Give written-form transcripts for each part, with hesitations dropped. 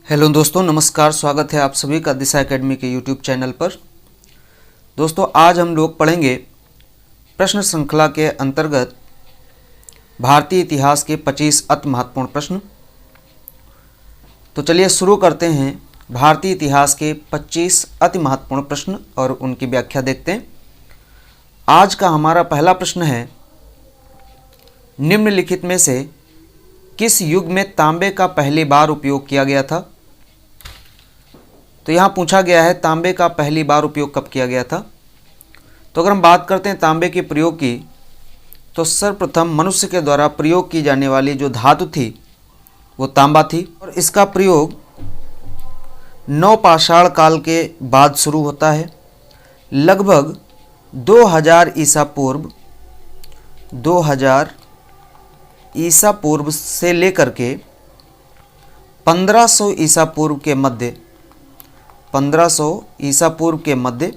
Hello दोस्तों, नमस्कार। स्वागत है आप सभी का दिशा एकेडमी के यूट्यूब चैनल पर। दोस्तों, आज हम लोग पढ़ेंगे प्रश्न श्रृंखला के अंतर्गत भारतीय इतिहास के 25 अति महत्वपूर्ण प्रश्न। तो चलिए शुरू करते हैं भारतीय इतिहास के 25 अति महत्वपूर्ण प्रश्न और उनकी व्याख्या देखते हैं। आज का हमारा पहला प्रश्न है, निम्नलिखित में से किस युग में तांबे का पहली बार उपयोग किया गया था? तो यहाँ पूछा गया है तांबे का पहली बार उपयोग कब किया गया था। तो अगर हम बात करते हैं तांबे के प्रयोग की, तो सर्वप्रथम मनुष्य के द्वारा प्रयोग की जाने वाली जो धातु थी वो तांबा थी, और इसका प्रयोग नवपाषाण काल के बाद शुरू होता है। लगभग 2000 ईसा पूर्व 2000 ईसा पूर्व से लेकर के 1500 ईसा पूर्व के मध्य 1500 ईसा पूर्व के मध्य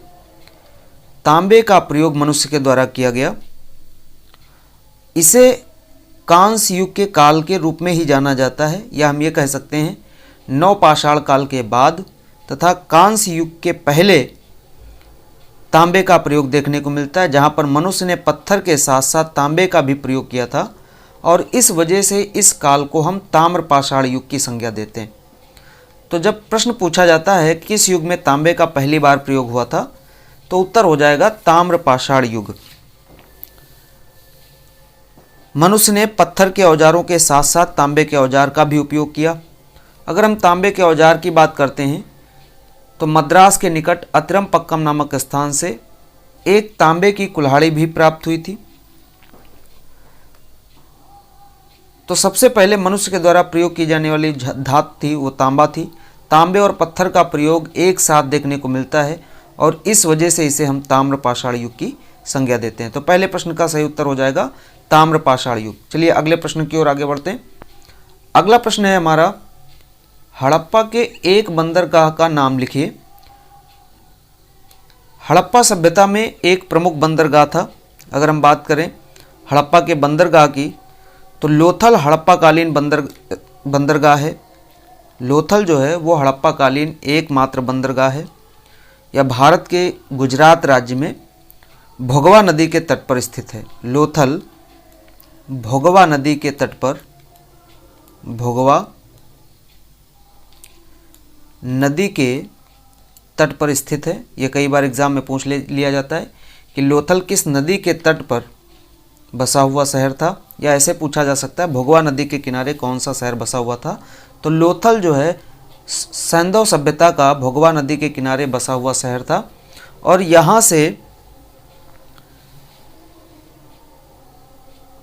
तांबे का प्रयोग मनुष्य के द्वारा किया गया। इसे कांस्य युग के काल के रूप में ही जाना जाता है, या हम ये कह सकते हैं नवपाषाण काल के बाद तथा कांस्य युग के पहले तांबे का प्रयोग देखने को मिलता है, जहाँ पर मनुष्य ने पत्थर के साथ साथ तांबे का भी प्रयोग किया था, और इस वजह से इस काल को हम ताम्रपाषाण युग की संज्ञा देते हैं। तो जब प्रश्न पूछा जाता है किस युग में तांबे का पहली बार प्रयोग हुआ था, तो उत्तर हो जाएगा ताम्रपाषाण युग। मनुष्य ने पत्थर के औजारों के साथ साथ तांबे के औजार का भी उपयोग किया। अगर हम तांबे के औजार की बात करते हैं तो मद्रास के निकट अतिरमपक्कम नामक स्थान से एक तांबे की कुल्हाड़ी भी प्राप्त हुई थी। तो सबसे पहले मनुष्य के द्वारा प्रयोग की जाने वाली धातु थी वो तांबा थी। तांबे और पत्थर का प्रयोग एक साथ देखने को मिलता है, और इस वजह से इसे हम ताम्रपाषाण युग की संज्ञा देते हैं। तो पहले प्रश्न का सही उत्तर हो जाएगा ताम्रपाषाण युग। चलिए अगले प्रश्न की ओर आगे बढ़ते हैं। अगला प्रश्न है हमारा, हड़प्पा के एक बंदरगाह का नाम लिखिए। हड़प्पा सभ्यता में एक प्रमुख बंदरगाह था। अगर हम बात करें हड़प्पा के बंदरगाह की, तो लोथल हड़प्पा कालीन बंदरगाह है। लोथल जो है वो हड़प्पा कालीन एकमात्र बंदरगाह है। यह भारत के गुजरात राज्य में भोगवा नदी के तट पर स्थित है। लोथल भोगवा नदी के तट पर भोगवा नदी के तट पर स्थित है। यह कई बार एग्जाम में पूछ लिया जाता है कि लोथल किस नदी के तट पर बसा हुआ शहर था, या ऐसे पूछा जा सकता है भोगवा नदी के किनारे कौन सा शहर बसा हुआ था। तो लोथल जो है सैंधव सभ्यता का भोगवा नदी के किनारे बसा हुआ शहर था, और यहाँ से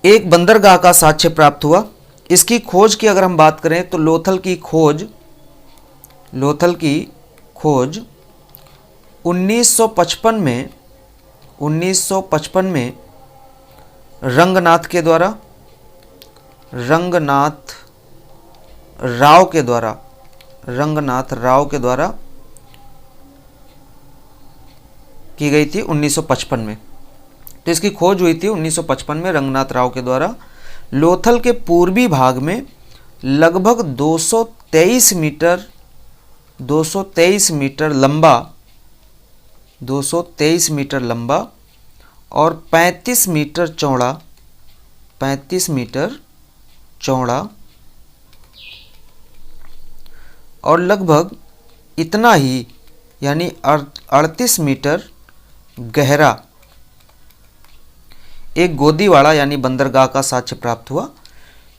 एक बंदरगाह का साक्ष्य प्राप्त हुआ। इसकी खोज की अगर हम बात करें तो लोथल की खोज 1955 में रंगनाथ राव के द्वारा की गई थी 1955 में। तो इसकी खोज हुई थी 1955 में रंगनाथ राव के द्वारा। लोथल के पूर्वी भाग में लगभग 223 मीटर लंबा और 35 मीटर चौड़ा और लगभग इतना ही यानी 38 मीटर गहरा एक गोदीवाड़ा यानी बंदरगाह का साक्ष्य प्राप्त हुआ।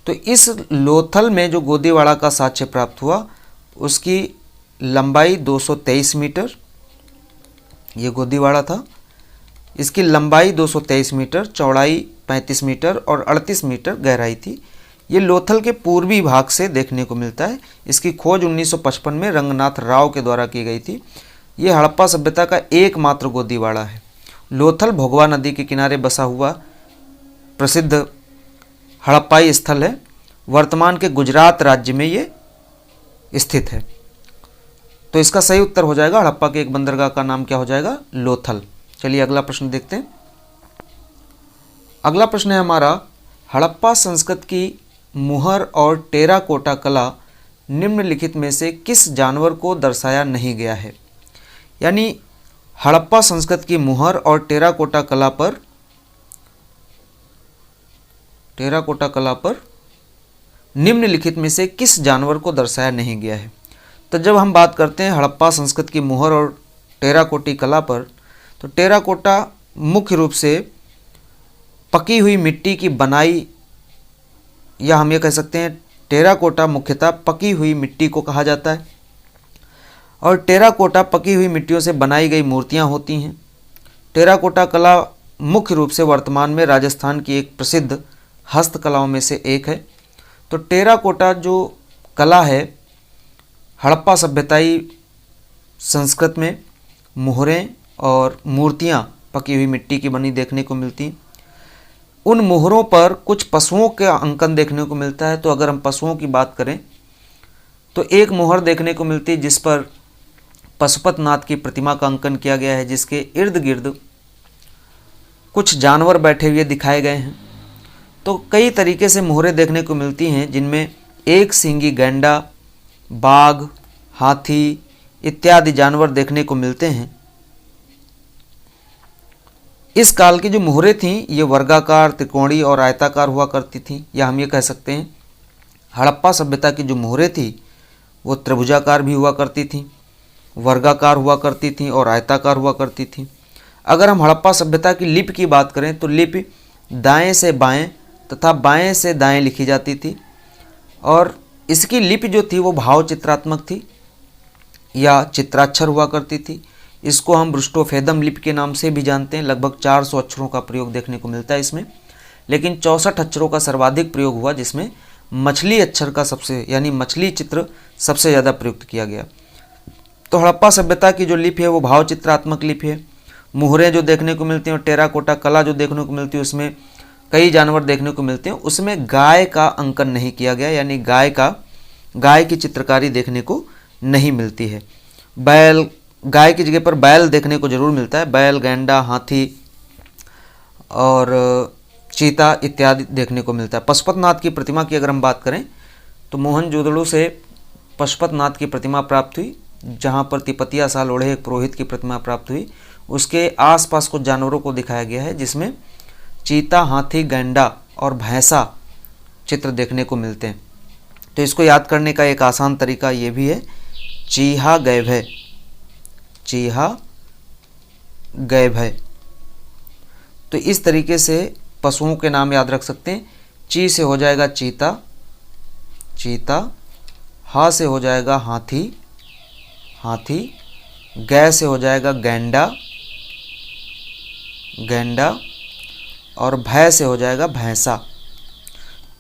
तो इस लोथल में जो गोदीवाड़ा का साक्ष्य प्राप्त हुआ उसकी लंबाई 223 मीटर, ये गोदीवाड़ा था, इसकी लंबाई 223 मीटर, चौड़ाई 35 मीटर और 38 मीटर गहराई थी। ये लोथल के पूर्वी भाग से देखने को मिलता है। इसकी खोज 1955 में रंगनाथ राव के द्वारा की गई थी। ये हड़प्पा सभ्यता का एकमात्र गोदीवाड़ा है। लोथल भोगवा नदी के किनारे बसा हुआ प्रसिद्ध हड़प्पाई स्थल है। वर्तमान के गुजरात राज्य में ये स्थित है। तो इसका सही उत्तर हो जाएगा हड़प्पा के एक बंदरगाह का नाम क्या हो जाएगा? लोथल। चलिए अगला प्रश्न देखते हैं। अगला प्रश्न है हमारा, हड़प्पा संस्कृति की मुहर और टेराकोटा कला निम्नलिखित में से किस जानवर को दर्शाया नहीं गया है। यानी हड़प्पा संस्कृत की मुहर और टेराकोटा कला पर निम्नलिखित में से किस जानवर को दर्शाया नहीं गया है। तो जब हम बात करते हैं हड़प्पा संस्कृत की मुहर और टेराकोटी कला पर, तो टेराकोटा मुख्य रूप से पकी हुई मिट्टी की बनाई, या हम ये कह सकते हैं टेराकोटा मुख्यतः पकी हुई मिट्टी को कहा जाता है, और टेराकोटा पकी हुई मिट्टियों से बनाई गई मूर्तियां होती हैं। टेराकोटा कला मुख्य रूप से वर्तमान में राजस्थान की एक प्रसिद्ध हस्तकलाओं में से एक है। तो टेराकोटा जो कला है, हड़प्पा सभ्यताई संस्कृत में मोहरें और मूर्तियां पकी हुई मिट्टी की बनी देखने को मिलती हैं। उन मोहरों पर कुछ पशुओं का अंकन देखने को मिलता है। तो अगर हम पशुओं की बात करें तो एक मोहर देखने को मिलती है जिस पर पशुपतिनाथ की प्रतिमा का अंकन किया गया है, जिसके इर्द गिर्द कुछ जानवर बैठे हुए दिखाए गए हैं। तो कई तरीके से मोहरें देखने को मिलती हैं, जिनमें एक सींगी गैंडा, बाघ, हाथी इत्यादि जानवर देखने को मिलते हैं। इस काल की जो मोहरें थीं ये वर्गाकार, त्रिकोणीय और आयताकार हुआ करती थीं, या हम ये कह सकते हैं हड़प्पा सभ्यता की जो मोहरें थी वो त्रिभुजाकार भी हुआ करती थीं, वर्गाकार हुआ करती थीं और आयताकार हुआ करती थीं। अगर हम हड़प्पा सभ्यता की लिपि की बात करें तो लिपि दाएं से बाएं तथा बाएं से दाएं लिखी जाती थी, और इसकी लिपि जो थी वो भाव चित्रात्मक थी या चित्राक्षर हुआ करती थी। इसको हम ब्रुष्टोफेदम लिपि के नाम से भी जानते हैं। लगभग 400 अक्षरों का प्रयोग देखने को मिलता है इसमें, लेकिन 64 अक्षरों का सर्वाधिक प्रयोग हुआ, जिसमें मछली अक्षर का यानी मछली चित्र सबसे ज़्यादा प्रयुक्त किया गया। तो हड़प्पा सभ्यता की जो लिपि है वो भाव चित्रात्मक लिपि है। मोहरें जो देखने को मिलती हैं और टेराकोटा कला जो देखने को मिलती है उसमें कई जानवर देखने को मिलते हैं। उसमें गाय का अंकन नहीं किया गया, यानी गाय की चित्रकारी देखने को नहीं मिलती है। गाय की जगह पर बैल देखने को जरूर मिलता है। बैल, गैंडा, हाथी और चीता इत्यादि देखने को मिलता है। पशुपतिनाथ की प्रतिमा की अगर हम बात करें तो मोहनजोदड़ो से पशुपतिनाथ की प्रतिमा प्राप्त हुई, जहाँ पर तिपतिया साल ओढ़े एक पुरोहित की प्रतिमा प्राप्त हुई। उसके आसपास कुछ जानवरों को दिखाया गया है, जिसमें चीता, हाथी, गैंडा और भैंसा चित्र देखने को मिलते हैं। तो इसको याद करने का एक आसान तरीका ये भी है, चीहा गैभय, चीहा गैभय। तो इस तरीके से पशुओं के नाम याद रख सकते हैं। ची से हो जाएगा चीता, चीता, हा से हो जाएगा हाथी, हाथी, गै से हो जाएगा गैंडा, गैंडा, और भय से हो जाएगा भैंसा।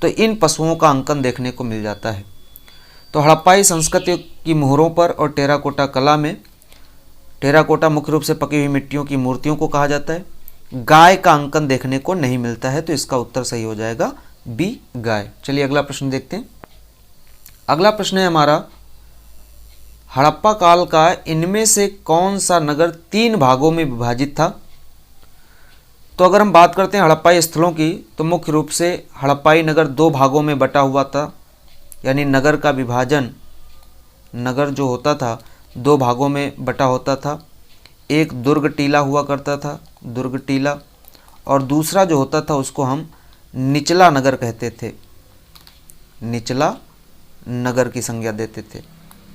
तो इन पशुओं का अंकन देखने को मिल जाता है। तो हड़प्पाई संस्कृति की मोहरों पर और टेराकोटा कला में, टेराकोटा मुख्य रूप से पकी हुई मिट्टियों की मूर्तियों को कहा जाता है। गाय का अंकन देखने को नहीं मिलता है, तो इसका उत्तर सही हो जाएगा बी, गाय। चलिए अगला प्रश्न देखते हैं। अगला प्रश्न है हमारा, हड़प्पा काल का इनमें से कौन सा नगर 3 भागों में विभाजित था। तो अगर हम बात करते हैं हड़प्पाई स्थलों की, तो मुख्य रूप से हड़प्पाई नगर 2 भागों में बटा हुआ था, यानी नगर का विभाजन, नगर जो होता था 2 भागों में बटा होता था। एक दुर्ग टीला हुआ करता था, दुर्ग टीला, और दूसरा जो होता था उसको हम निचला नगर कहते थे, निचला नगर की संज्ञा देते थे,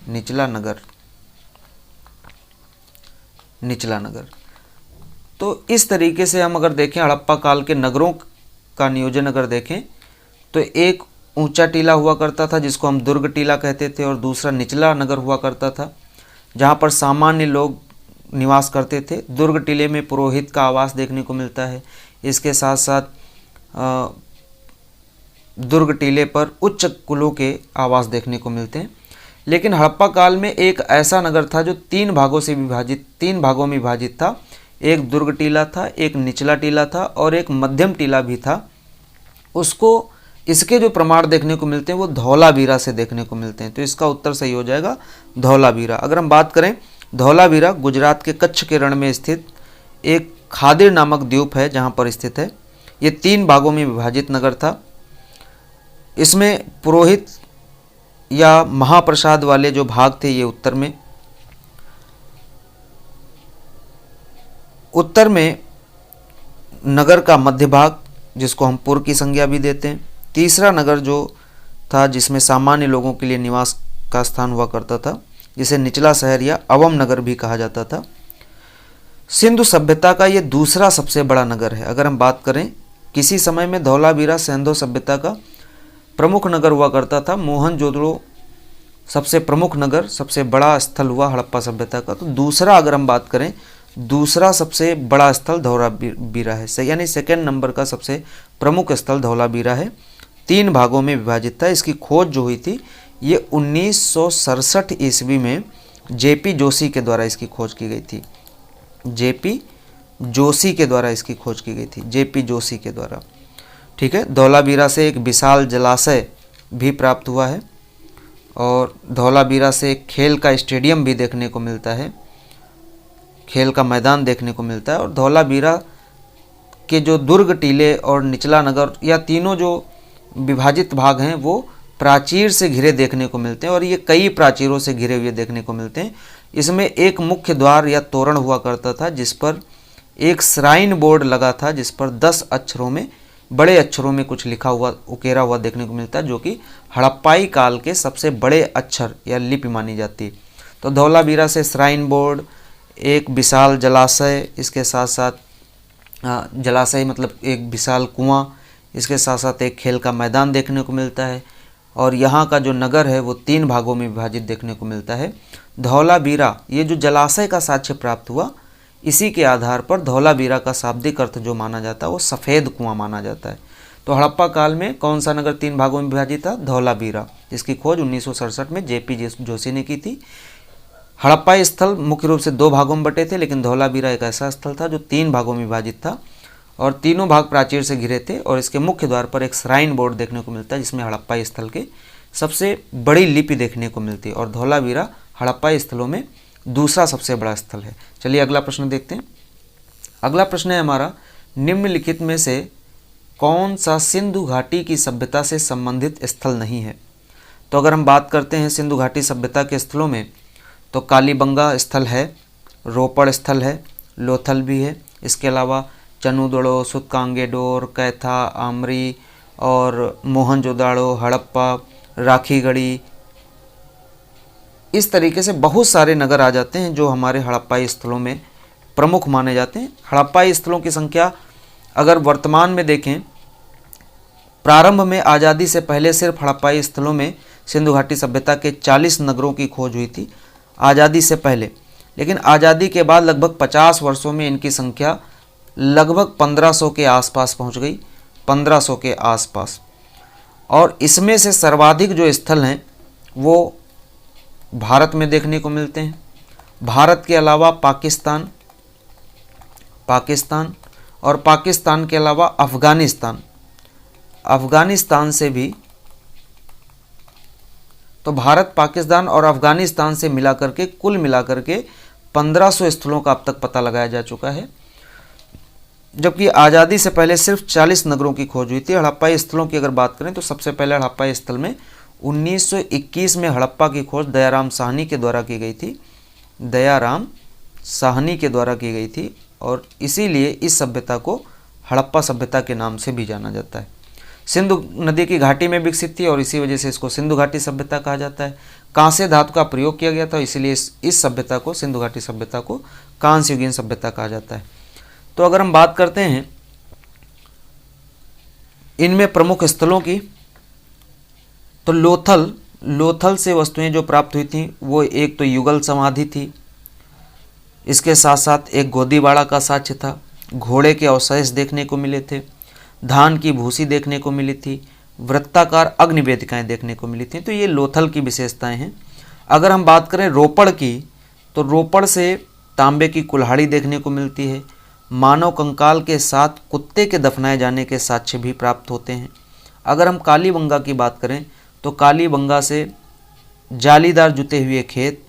निचला नगर, निचला नगर। तो इस तरीके से हम अगर देखें हड़प्पा काल के नगरों का नियोजन अगर देखें तो एक ऊंचा टीला हुआ करता था जिसको हम दुर्ग टीला कहते थे, और दूसरा निचला नगर हुआ करता था जहाँ पर सामान्य लोग निवास करते थे। दुर्ग टीले में पुरोहित का आवास देखने को मिलता है। इसके साथ साथ दुर्ग टीले पर उच्च कुलों के आवास देखने को मिलते हैं। लेकिन हड़प्पा काल में एक ऐसा नगर था जो 3 भागों में विभाजित था। एक दुर्ग टीला था, एक निचला टीला था और एक मध्यम टीला भी था। उसको इसके जो प्रमाण देखने को मिलते हैं वो धौलावीरा से देखने को मिलते हैं। तो इसका उत्तर सही हो जाएगा धौलावीरा। अगर हम बात करें, धौलावीरा गुजरात के कच्छ के रण में स्थित एक खादिर नामक द्वीप है जहाँ पर स्थित है। ये 3 भागों में विभाजित नगर था। इसमें पुरोहित या महाप्रसाद वाले जो भाग थे ये उत्तर में। उत्तर में नगर का मध्य भाग जिसको हम पुर की संज्ञा भी देते हैं। तीसरा नगर जो था जिसमें सामान्य लोगों के लिए निवास का स्थान हुआ करता था, जिसे निचला शहर या अवम नगर भी कहा जाता था। सिंधु सभ्यता का ये दूसरा सबसे बड़ा नगर है। अगर हम बात करें, किसी समय में धौलावीरा सिंधु सभ्यता का प्रमुख नगर हुआ करता था। मोहनजोदड़ो सबसे प्रमुख नगर, सबसे बड़ा स्थल हुआ हड़प्पा सभ्यता का। तो दूसरा अगर हम बात करें, दूसरा सबसे बड़ा स्थल धौलावीरा है, यानी सेकेंड नंबर का सबसे प्रमुख स्थल धौलावीरा है। 3 भागों में विभाजित था। इसकी खोज जो हुई थी ये 1967 ईस्वी में जेपी जोशी के द्वारा इसकी खोज की गई थी। जेपी जोशी के द्वारा इसकी खोज की गई थी, जेपी जोशी के द्वारा। ठीक है। धौलावीरा से एक विशाल जलाशय भी प्राप्त हुआ है और धौलावीरा से एक खेल का स्टेडियम भी देखने को मिलता है, खेल का मैदान देखने को मिलता है। और धौलावीरा के जो दुर्ग, टीले और निचला नगर या तीनों जो विभाजित भाग हैं वो प्राचीर से घिरे देखने को मिलते हैं और ये कई प्राचीरों से घिरे हुए देखने को मिलते हैं। इसमें एक मुख्य द्वार या तोरण हुआ करता था जिस पर एक श्राइन बोर्ड लगा था, जिस पर 10 अक्षरों में, बड़े अक्षरों में कुछ लिखा हुआ, उकेरा हुआ देखने को मिलता है, जो कि हड़प्पाई काल के सबसे बड़े अक्षर या लिपि मानी जाती है। तो धौलावीरा से श्राइन बोर्ड, एक विशाल जलाशय, इसके साथ साथ जलाशय मतलब एक विशाल कुआं, इसके साथ साथ एक खेल का मैदान देखने को मिलता है। और यहाँ का जो नगर है वो 3 भागों में विभाजित देखने को मिलता है। धौलावीरा, ये जो जलाशय का साक्ष्य प्राप्त हुआ, इसी के आधार पर धौलावीरा का शाब्दिक अर्थ जो माना जाता है वो सफ़ेद कुआं माना जाता है। तो हड़प्पा काल में कौन सा नगर 3 भागों में विभाजित था? धौलावीरा, जिसकी खोज 1967 में जेपी जोशी ने की थी। हड़प्पा स्थल मुख्य रूप से 2 भागों में बटे थे, लेकिन धौलावीरा एक ऐसा स्थल था जो 3 भागों में विभाजित था और तीनों भाग प्राचीर से घिरे थे। और इसके मुख्य द्वार पर एक श्राइन बोर्ड देखने को मिलता है जिसमें हड़प्पा स्थल के सबसे बड़ी लिपि देखने को मिलती है और धौलावीरा हड़प्पा स्थलों में दूसरा सबसे बड़ा स्थल है। चलिए अगला प्रश्न देखते हैं। अगला प्रश्न है हमारा, निम्नलिखित में से कौन सा सिंधु घाटी की सभ्यता से संबंधित स्थल नहीं है? तो अगर हम बात करते हैं सिंधु घाटी सभ्यता के स्थलों में, तो कालीबंगा स्थल है, रोपड़ स्थल है, लोथल भी है, इसके अलावा चनुदड़ो, सुतकांगेडोर, कैथा, आमरी और मोहनजोदाड़ो, हड़प्पा, राखीगढ़ी, इस तरीके से बहुत सारे नगर आ जाते हैं जो हमारे हड़प्पाई स्थलों में प्रमुख माने जाते हैं। हड़प्पाई स्थलों की संख्या अगर वर्तमान में देखें, प्रारंभ में आज़ादी से पहले सिर्फ हड़प्पाई स्थलों में सिंधु घाटी सभ्यता के 40 नगरों की खोज हुई थी आज़ादी से पहले, लेकिन आज़ादी के बाद लगभग 50 वर्षों में इनकी संख्या लगभग 1500 के आसपास पहुंच गई, 1500 के आसपास। और इसमें से सर्वाधिक जो स्थल हैं वो भारत में देखने को मिलते हैं। भारत के अलावा पाकिस्तान और पाकिस्तान के अलावा अफ़गानिस्तान से भी, तो भारत, पाकिस्तान और अफ़गानिस्तान से मिलाकर के कुल मिलाकर के 1500 स्थलों का अब तक पता लगाया जा चुका है, जबकि आज़ादी से पहले सिर्फ 40 नगरों की खोज हुई थी। हड़प्पाई स्थलों की अगर बात करें तो सबसे पहले हड़प्पाई स्थल में 1921 में हड़प्पा की खोज दयाराम साहनी के द्वारा की गई थी, दयाराम साहनी के द्वारा की गई थी और इसीलिए इस सभ्यता को हड़प्पा सभ्यता के नाम से भी जाना जाता है। सिंधु नदी की घाटी में विकसित थी और इसी वजह से इसको सिंधु घाटी सभ्यता कहा जाता है। कांस्य धातु का प्रयोग किया गया था, इसीलिए इस सभ्यता को, सिंधु घाटी सभ्यता को कांस्य युगीन सभ्यता कहा जाता है। तो अगर हम बात करते हैं इनमें प्रमुख स्थलों की, तो लोथल से वस्तुएं जो प्राप्त हुई थी वो एक तो युगल समाधि थी, इसके साथ साथ एक गोदीवाड़ा का साक्ष्य था, घोड़े के अवशेष देखने को मिले थे, धान की भूसी देखने को मिली थी, वृत्ताकार अग्नि वेदिकाएं देखने को मिली थी। तो ये लोथल की विशेषताएं हैं। अगर हम बात करें रोपड़ की, तो रोपड़ से तांबे की कुल्हाड़ी देखने को मिलती है, मानव कंकाल के साथ कुत्ते के दफनाए जाने के साक्ष्य भी प्राप्त होते हैं। अगर हम कालीबंगा की बात करें तो कालीबंगा से जालीदार जुते हुए खेत,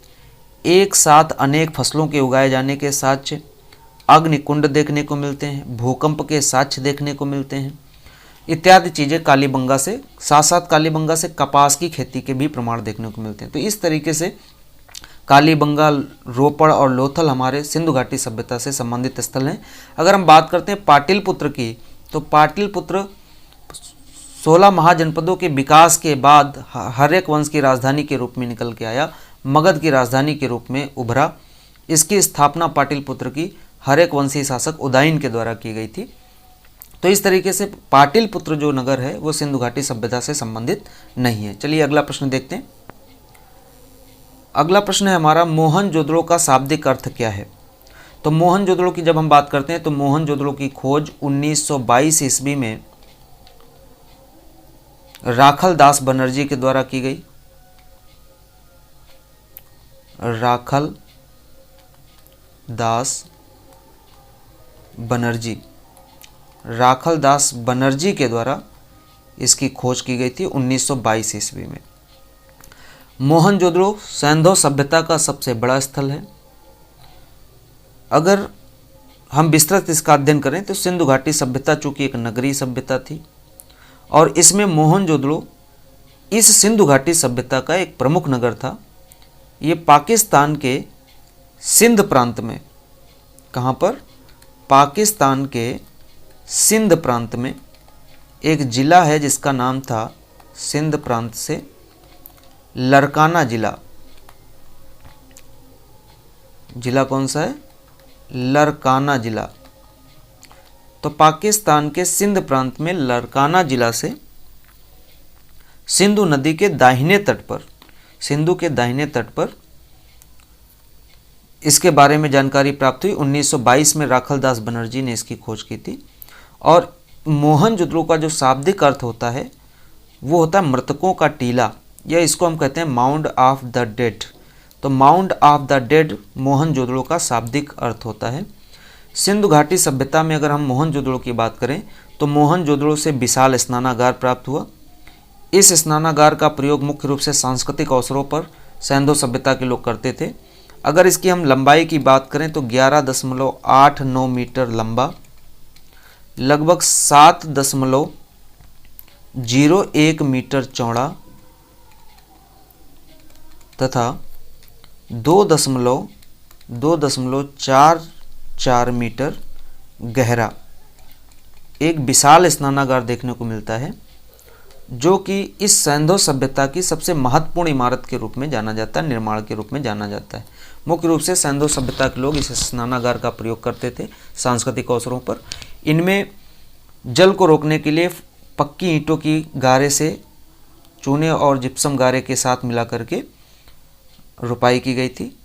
एक साथ अनेक फसलों के उगाए जाने के साक्ष्य, अग्निकुंड देखने को मिलते हैं, भूकंप के साक्ष्य देखने को मिलते हैं। इत्यादि चीज़ें कालीबंगा से, साथ साथ कालीबंगा से कपास की खेती के भी प्रमाण देखने को मिलते हैं। तो इस तरीके से कालीबंगा, रोपड़ और लोथल हमारे सिंधु घाटी सभ्यता से संबंधित स्थल हैं। अगर हम बात करते हैं पाटलिपुत्र की, तो पाटलिपुत्र 16 महाजनपदों के विकास के बाद हर्यक वंश की राजधानी के रूप में निकल के आया, मगध की राजधानी के रूप में उभरा। इसकी स्थापना पाटलिपुत्र की हर्यक वंशी शासक उदयन के द्वारा की गई थी। तो इस तरीके से पाटलिपुत्र जो नगर है वो सिंधु घाटी सभ्यता से संबंधित नहीं है। चलिए अगला प्रश्न देखते हैं। अगला प्रश्न है हमारा, मोहनजोदड़ो का शाब्दिक अर्थ क्या है। तो मोहनजोदड़ो की जब हम बात करते हैं तो मोहनजोदड़ो की खोज 1922 ईस्वी में राखल दास बनर्जी के द्वारा की गई। राखल दास बनर्जी के द्वारा इसकी खोज की गई थी 1922 ईस्वी में। मोहनजोदड़ो सैंधव सभ्यता का सबसे बड़ा स्थल है। अगर हम विस्तृत इसका अध्ययन करें तो सिंधु घाटी सभ्यता चूंकि एक नगरीय सभ्यता थी और इसमें मोहनजोदड़ो इस सिंधु घाटी सभ्यता का एक प्रमुख नगर था। ये पाकिस्तान के सिंध प्रांत में, कहाँ पर, पाकिस्तान के सिंध प्रांत में एक ज़िला है जिसका नाम था, सिंध प्रांत से लरकाना ज़िला। ज़िला कौन सा है? लरकाना ज़िला। तो पाकिस्तान के सिंध प्रांत में लरकाना ज़िला से सिंधु नदी के दाहिने तट पर, सिंधु के दाहिने तट पर इसके बारे में जानकारी प्राप्त हुई। 1922 में राखल दास बनर्जी ने इसकी खोज की थी। और मोहनजोदड़ो का जो शाब्दिक अर्थ होता है वो होता है मृतकों का टीला, या इसको हम कहते हैं माउंड ऑफ द डेड। तो mound of the dead Mohenjodaro का शाब्दिक अर्थ होता है। सिंधु घाटी सभ्यता में अगर हम मोहनजोदड़ो की बात करें तो मोहनजोदड़ो से विशाल स्नानागार प्राप्त हुआ। इस स्नानागार का प्रयोग मुख्य रूप से सांस्कृतिक अवसरों पर सैंधव सभ्यता के लोग करते थे। अगर इसकी हम लंबाई की बात करें तो 11.89 मीटर लंबा, लगभग 7.01 मीटर चौड़ा तथा 2.44 मीटर गहरा एक विशाल स्नानागार देखने को मिलता है, जो कि इस सैंधव सभ्यता की सबसे महत्वपूर्ण इमारत के रूप में जाना जाता है, निर्माण के रूप में जाना जाता है। मुख्य रूप से सैंधव सभ्यता के लोग इस स्नानागार का प्रयोग करते थे सांस्कृतिक अवसरों पर। इनमें जल को रोकने के लिए पक्की ईंटों की गारे से चूने और जिप्सम गारे के साथ मिला करके रुपाई की गई थी।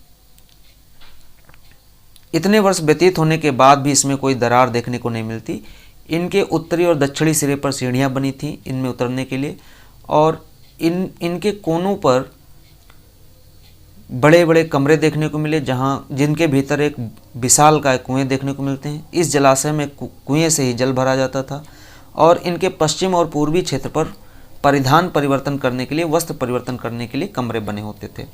इतने वर्ष व्यतीत होने के बाद भी इसमें कोई दरार देखने को नहीं मिलती। इनके उत्तरी और दक्षिणी सिरे पर सीढ़ियाँ बनी थी इनमें उतरने के लिए, और इनके कोनों पर बड़े बड़े कमरे देखने को मिले, जिनके भीतर एक विशाल काय कुएँ देखने को मिलते हैं। इस जलाशय में कुएँ से ही जल भरा जाता था, और इनके पश्चिम और पूर्वी क्षेत्र पर परिधान परिवर्तन करने के लिए, वस्त्र परिवर्तन करने के लिए कमरे बने होते थे।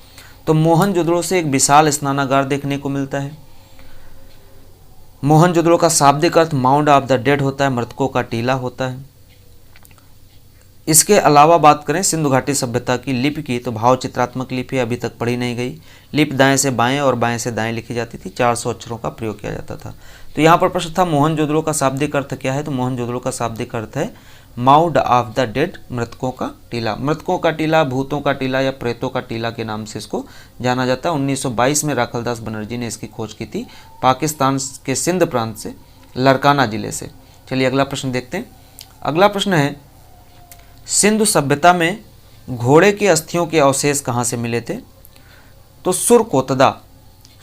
तो मोहनजोदड़ो से एक विशाल स्नानागार देखने को मिलता है। मोहनजोदड़ो का शाब्दिक अर्थ माउंड ऑफ द डेड होता है, मृतकों का टीला होता है। इसके अलावा बात करें सिंधु घाटी सभ्यता की लिपि की, तो भाव चित्रात्मक लिपि अभी तक पढ़ी नहीं गई। लिपि दाएं से बाएं और बाएं से दाएं लिखी जाती थी, 400 अक्षरों का प्रयोग किया जाता था। तो यहाँ पर प्रश्न था मोहनजोदड़ो का शाब्दिक अर्थ क्या है, तो मोहनजोदड़ो का शाब्दिक अर्थ है माउंड ऑफ द डेड, मृतकों का टीला। मृतकों का टीला, भूतों का टीला या प्रेतों का टीला के नाम से इसको जाना जाता है। 1922 में राखलदास बनर्जी ने इसकी खोज की थी पाकिस्तान के सिंध प्रांत से, लरकाना जिले से। चलिए अगला प्रश्न देखते हैं। अगला प्रश्न है, सिंधु सभ्यता में घोड़े के अस्थियों के अवशेष कहाँ से मिले थे, तो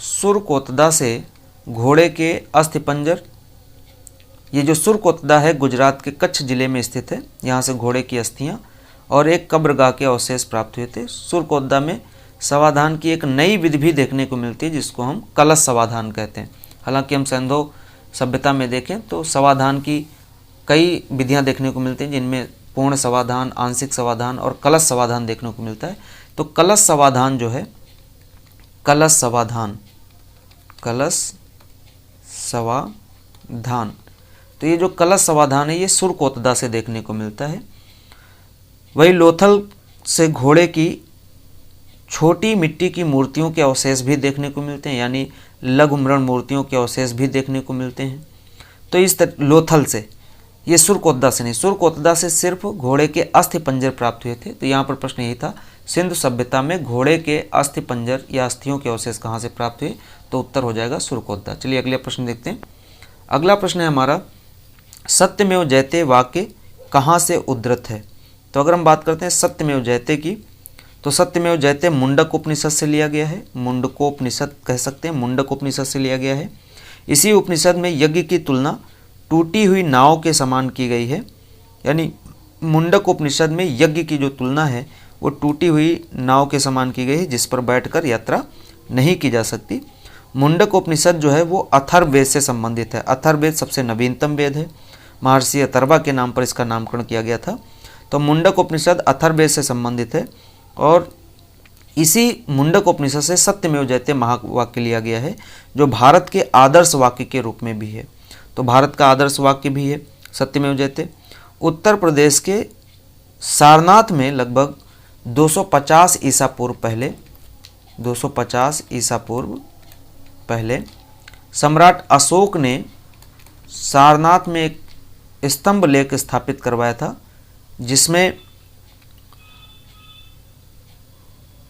सुरकोतदा से घोड़े के अस्थिपंजर। ये जो सुरकोतदा है गुजरात के कच्छ जिले में स्थित है। यहाँ से घोड़े की अस्थियाँ और एक कब्रगाह के अवशेष प्राप्त हुए थे। सुरकोतदा में समाधान की एक नई विधि भी देखने को मिलती है, जिसको हम कलश समाधान कहते हैं। हालांकि हम सैंधव सभ्यता में देखें तो समाधान की कई विधियाँ देखने को मिलती हैं, जिनमें पूर्ण समाधान, आंशिक समाधान और कलश समाधान देखने को मिलता है। तो कलश समाधान जो है, कलश समाधान तो ये जो कलश समाधान है ये सुरकोतदा से देखने को मिलता है। वही लोथल से घोड़े की छोटी मिट्टी की मूर्तियों के अवशेष भी देखने को मिलते हैं, यानी लघु मृण मूर्तियों के अवशेष भी देखने को मिलते हैं। तो इस लोथल से, ये सुरकोतदा से नहीं, सुरकोतदा से सिर्फ घोड़े के अस्थि पंजर प्राप्त हुए थे। तो यहाँ पर प्रश्न यही था, सिंधु सभ्यता में घोड़े के अस्थि पंजर या अस्थियों के अवशेष कहाँ से प्राप्त हुए, तो उत्तर हो जाएगा सुरकोतदा। चलिए अगले प्रश्न देखते हैं। अगला प्रश्न है हमारा, सत्यमेव जयते वाक्य कहाँ से उद्धृत है। तो अगर हम बात करते हैं सत्यमेव जयते की, तो सत्यमेव जयते मुंडक उपनिषद से लिया गया है, मुंडकोपनिषद कह सकते हैं, मुंडक उपनिषद से लिया गया है। इसी उपनिषद में यज्ञ की तुलना टूटी हुई नाव के समान की गई है, यानी मुंडक उपनिषद में यज्ञ की जो तुलना है वो टूटी हुई नाव के समान की गई है जिस पर बैठकर यात्रा नहीं की जा सकती। मुंडक उपनिषद जो है वो अथर्ववेद से संबंधित है। अथर्ववेद सबसे नवीनतम वेद है, महर्षि अथर्वा के नाम पर इसका नामकरण किया गया था। तो मुंडक उपनिषद अथर्ववेद से संबंधित है और इसी मुंडक उपनिषद से सत्यमेव जयते महावाक्य लिया गया है, जो भारत के आदर्श वाक्य के रूप में भी है। तो भारत का आदर्श वाक्य भी है सत्यमेव जयते। उत्तर प्रदेश के सारनाथ में लगभग 250 ईसा पूर्व पहले 250 ईसा पूर्व पहले सम्राट अशोक ने सारनाथ में एक स्तंभ लेख स्थापित करवाया था, जिसमें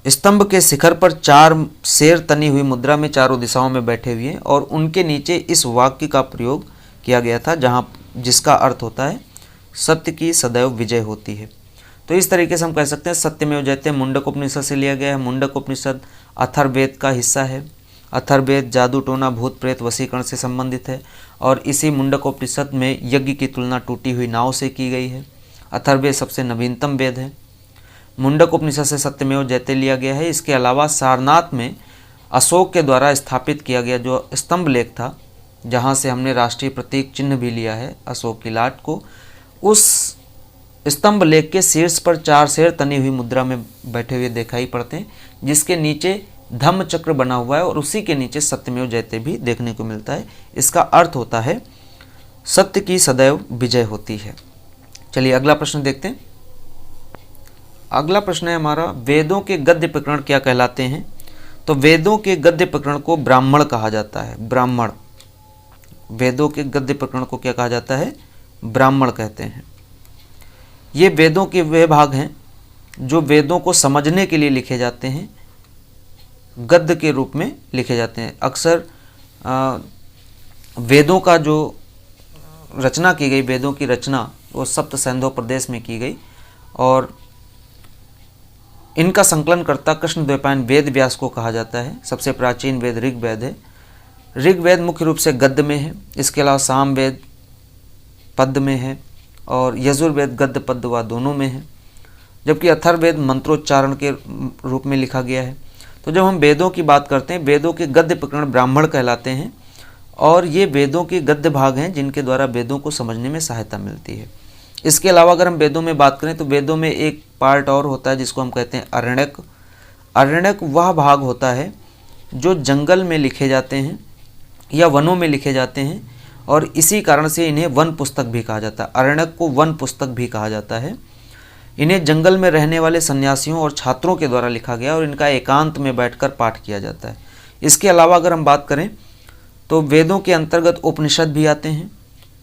स्तंभ के शिखर पर 4 शेर तनी हुई मुद्रा में चारों दिशाओं में बैठे हुए हैं और उनके नीचे इस वाक्य का प्रयोग किया गया था, जिसका अर्थ होता है सत्य की सदैव विजय होती है। तो इस तरीके से हम कह सकते हैं सत्यमेव जयते मुंडक उपनिषद से लिया गया है। मुंडक उपनिषद अथर्ववेद का हिस्सा है। अथर्ववेद जादू टोना भूत प्रेत वशीकरण से संबंधित है और इसी मुंडक उपनिषद में यज्ञ की तुलना टूटी हुई नाव से की गई है। अथर्ववेद सबसे नवीनतम वेद है। मुंडक उपनिषद से सत्यमेव जयते लिया गया है। इसके अलावा सारनाथ में अशोक के द्वारा स्थापित किया गया जो स्तंभ लेख था, जहाँ से हमने राष्ट्रीय प्रतीक चिन्ह भी लिया है अशोक की लाट को, उस स्तंभ लेख के शीर्ष पर 4 शेर तनी हुई मुद्रा में बैठे हुए दिखाई पड़ते हैं, जिसके नीचे धम्म चक्र बना हुआ है और उसी के नीचे सत्यमेव जयते भी देखने को मिलता है। इसका अर्थ होता है सत्य की सदैव विजय होती है। चलिए अगला प्रश्न देखते हैं। अगला प्रश्न है हमारा, वेदों के गद्य प्रकरण क्या कहलाते हैं। तो वेदों के गद्य प्रकरण को ब्राह्मण कहा जाता है। ब्राह्मण, वेदों के गद्य प्रकरण को क्या कहा जाता है, ब्राह्मण कहते हैं। ये वेदों के वे भाग हैं जो वेदों को समझने के लिए लिखे जाते हैं, गद्य के रूप में लिखे जाते हैं। अक्सर वेदों का जो रचना की गई, वेदों की रचना वो सप्त सैंधव प्रदेश में की गई और इनका संकलनकर्ता कृष्णद्वैपायन वेद व्यास को कहा जाता है। सबसे प्राचीन वेद ऋग्वेद है। ऋग्वेद मुख्य रूप से गद्य में है। इसके अलावा सामवेद पद्य में है और यजुर्वेद गद्य पद्य व दोनों में है, जबकि अथर्ववेद मंत्रोच्चारण के रूप में लिखा गया है। तो जब हम वेदों की बात करते हैं, वेदों के गद्य प्रकरण ब्राह्मण कहलाते हैं और ये वेदों के गद्य भाग हैं जिनके द्वारा वेदों को समझने में सहायता मिलती है। इसके अलावा अगर हम वेदों में बात करें तो वेदों में एक पार्ट और होता है जिसको हम कहते हैं अरण्यक। अरण्यक वह भाग होता है जो जंगल में लिखे जाते हैं या वनों में लिखे जाते हैं और इसी कारण से इन्हें वन पुस्तक भी कहा जाता है। अरण्यक को वन पुस्तक भी कहा जाता है। इन्हें जंगल में रहने वाले सन्यासियों और छात्रों के द्वारा लिखा गया और इनका एकांत में बैठकर पाठ किया जाता है। इसके अलावा अगर हम बात करें तो वेदों के अंतर्गत उपनिषद भी आते हैं।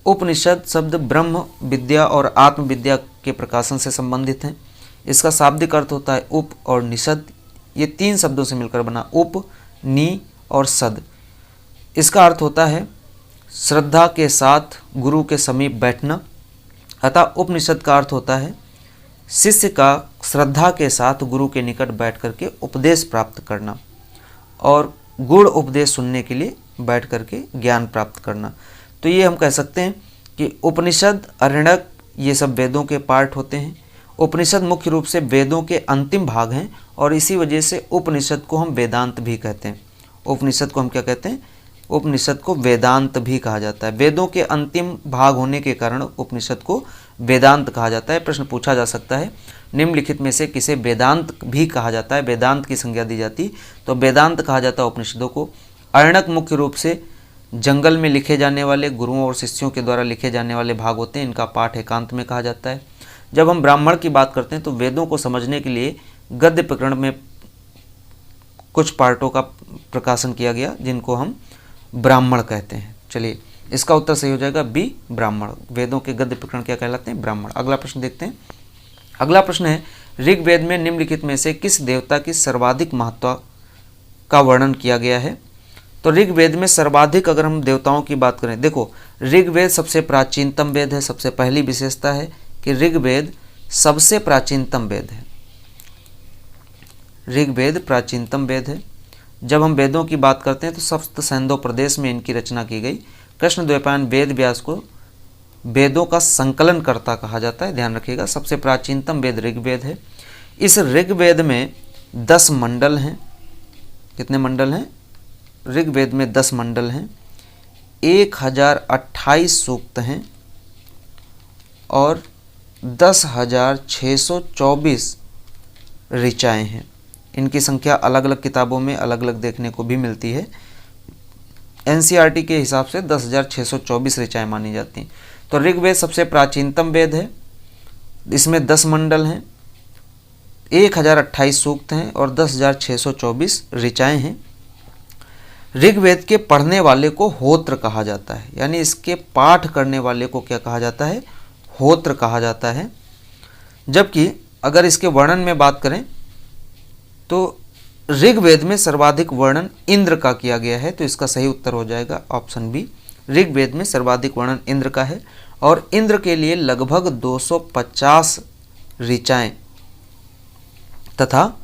उपनिषद शब्द ब्रह्म विद्या और आत्म विद्या के प्रकाशन से संबंधित हैं। इसका शाब्दिक अर्थ होता है उप और निषद। ये 3 शब्दों से मिलकर बना उप, नी और सद। इसका अर्थ होता है श्रद्धा के साथ गुरु के समीप बैठना। अतः उपनिषद का अर्थ होता है शिष्य का श्रद्धा के साथ गुरु के निकट बैठ करके उपदेश प्राप्त करना और गुण उपदेश सुनने के लिए बैठ करके ज्ञान प्राप्त करना। तो ये हम कह सकते हैं कि उपनिषद, अरण्यक ये सब वेदों के पार्ट होते हैं। उपनिषद मुख्य रूप से वेदों के अंतिम भाग हैं और इसी वजह से उपनिषद को हम वेदांत भी कहते हैं। उपनिषद को हम क्या कहते हैं, उपनिषद को वेदांत भी कहा जाता है। वेदों के अंतिम भाग होने के कारण उपनिषद को वेदांत कहा जाता है। प्रश्न पूछा जा सकता है निम्नलिखित में से किसे वेदांत भी कहा जाता है, वेदांत की संज्ञा दी जाती, तो वेदांत कहा जाता है उपनिषदों को। अरण्यक मुख्य रूप से जंगल में लिखे जाने वाले गुरुओं और शिष्यों के द्वारा लिखे जाने वाले भाग होते हैं, इनका पाठ एकांत में कहा जाता है। जब हम ब्राह्मण की बात करते हैं तो वेदों को समझने के लिए गद्य प्रकरण में कुछ पार्टों का प्रकाशन किया गया, जिनको हम ब्राह्मण कहते हैं। चलिए, इसका उत्तर सही हो जाएगा बी, ब्राह्मण। वेदों के गद्य प्रकरण क्या कहलाते हैं? ब्राह्मण। अगला प्रश्न देखते हैं। अगला प्रश्न है, ऋग्वेद में निम्नलिखित में से किस देवता की सर्वाधिक महत्व का वर्णन किया गया है? तो ऋग्वेद में सर्वाधिक अगर हम देवताओं की बात करें, देखो ऋग्वेद सबसे प्राचीनतम वेद है। सबसे पहली विशेषता है कि ऋग्वेद सबसे प्राचीनतम वेद है। ऋग्वेद प्राचीनतम वेद है। जब हम वेदों की बात करते हैं तो सप्त सैंधव प्रदेश में इनकी रचना की गई। कृष्णद्वैपायन वेद व्यास को वेदों का संकलन कर्ता कहा जाता है, ध्यान रखिएगा। सबसे प्राचीनतम वेद ऋग्वेद है। इस ऋग्वेद में 10 मंडल हैं। कितने मंडल हैं? ऋग्वेद में 10 मंडल हैं, 1028 सूक्त हैं और 10,624 ऋचाएँ हैं। इनकी संख्या अलग अलग किताबों में अलग अलग देखने को भी मिलती है। एनसीईआरटी के हिसाब से 10,624 ऋचाएँ मानी जाती हैं। तो ऋग्वेद सबसे प्राचीनतम वेद है। इसमें 10 मंडल हैं, 1028 सूक्त हैं और 10,624 ऋचाएँ हैं। ऋग्वेद के पढ़ने वाले को होत्र कहा जाता है, यानी इसके पाठ करने वाले को क्या कहा जाता है? होत्र कहा जाता है। जबकि अगर इसके वर्णन में बात करें तो ऋग्वेद में सर्वाधिक वर्णन इंद्र का किया गया है, तो इसका सही उत्तर हो जाएगा ऑप्शन बी। ऋग्वेद में सर्वाधिक वर्णन इंद्र का है और इंद्र के लिए लगभग 250 ऋचाएँ तथा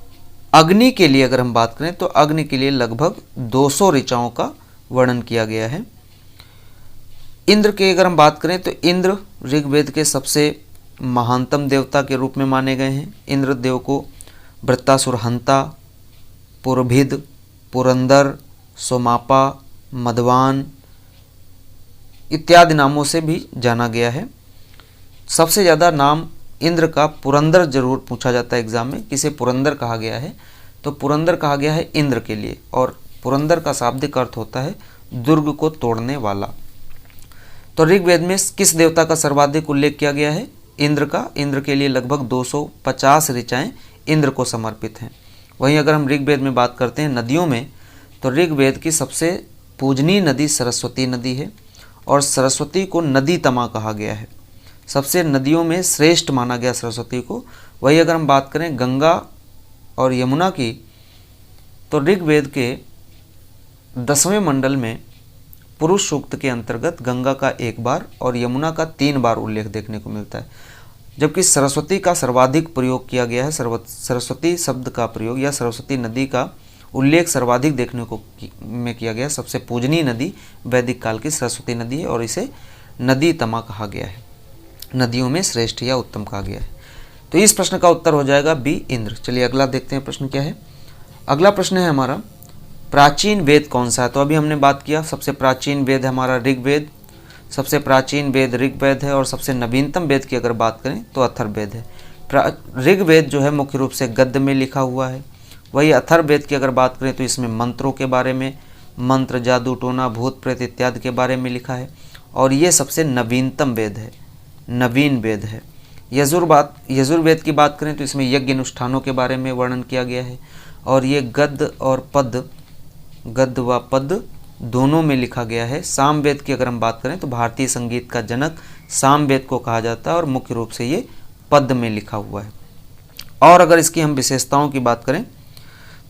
अग्नि के लिए अगर हम बात करें तो अग्नि के लिए लगभग 200 ऋचाओं का वर्णन किया गया है। इंद्र की अगर हम बात करें तो इंद्र ऋग्वेद के सबसे महानतम देवता के रूप में माने गए हैं। इंद्र देव को वृत्तासुर हंता, पुरभिद, पुरंदर, सोमापा, मधवान इत्यादि नामों से भी जाना गया है। सबसे ज़्यादा नाम इंद्र का पुरंदर जरूर पूछा जाता है एग्जाम में, किसे पुरंदर कहा गया है? तो पुरंदर कहा गया है इंद्र के लिए, और पुरंदर का शाब्दिक अर्थ होता है दुर्ग को तोड़ने वाला। तो ऋग्वेद में किस देवता का सर्वाधिक उल्लेख किया गया है? इंद्र का। इंद्र के लिए लगभग 250 ऋचाएँ इंद्र को समर्पित हैं। वहीं अगर हम ऋग्वेद में बात करते हैं नदियों में, तो ऋग्वेद की सबसे पूजनीय नदी सरस्वती नदी है और सरस्वती को नदी तमा कहा गया है। सबसे नदियों में श्रेष्ठ माना गया सरस्वती को। वही अगर हम बात करें गंगा और यमुना की, तो ऋग्वेद के 10वें मंडल में पुरुष सूक्त के अंतर्गत गंगा का 1 बार और यमुना का 3 बार उल्लेख देखने को मिलता है। जबकि सरस्वती का सर्वाधिक प्रयोग किया गया है। सरस्वती शब्द का प्रयोग या सरस्वती नदी का उल्लेख सर्वाधिक देखने को में किया गया। सबसे पूजनीय नदी वैदिक काल की सरस्वती नदी है और इसे नदी तमा कहा गया है, नदियों में श्रेष्ठ या उत्तम कहा गया है। तो इस प्रश्न का उत्तर हो जाएगा बी, इंद्र। चलिए अगला देखते हैं प्रश्न क्या है। अगला प्रश्न है हमारा, प्राचीन वेद कौन सा है? तो अभी हमने बात किया सबसे प्राचीन वेद है हमारा ऋग्वेद, सबसे प्राचीन वेद ऋग्वेद है और सबसे नवीनतम वेद की अगर बात करें तो अथर्ववेद है। ऋग्वेद जो है मुख्य रूप से गद्य में लिखा हुआ है। वही अथर्ववेद की अगर बात करें तो इसमें मंत्रों के बारे में, मंत्र, जादू टोना, भूत प्रेत इत्यादि के बारे में लिखा है और ये सबसे नवीनतम वेद है, नवीन वेद है। यजुर्वेद की बात करें तो इसमें यज्ञ अनुष्ठानों के बारे में वर्णन किया गया है और ये गद्य और पद, गद्य व पद दोनों में लिखा गया है। सामवेद की अगर हम बात करें तो भारतीय संगीत का जनक सामवेद को कहा जाता है और मुख्य रूप से ये पद में लिखा हुआ है। और अगर इसकी हम विशेषताओं की बात करें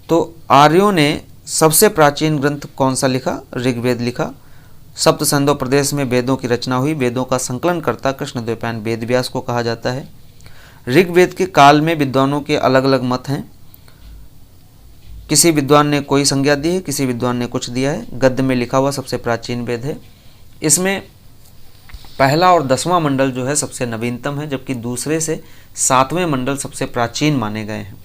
तो आर्यों ने सबसे प्राचीन ग्रंथ कौन सा लिखा? ऋग्वेद लिखा। सप्त सैंधव प्रदेश में वेदों की रचना हुई। वेदों का संकलन करता कृष्णद्वैपायन वेद व्यास को कहा जाता है। ऋग्वेद के काल में विद्वानों के अलग अलग मत हैं। किसी विद्वान ने कोई संज्ञा दी है, किसी विद्वान ने कुछ दिया है। गद्य में लिखा हुआ सबसे प्राचीन वेद है। इसमें पहला और 10वां मंडल जो है सबसे नवीनतम है, जबकि दूसरे से 7वें मंडल सबसे प्राचीन माने गए हैं।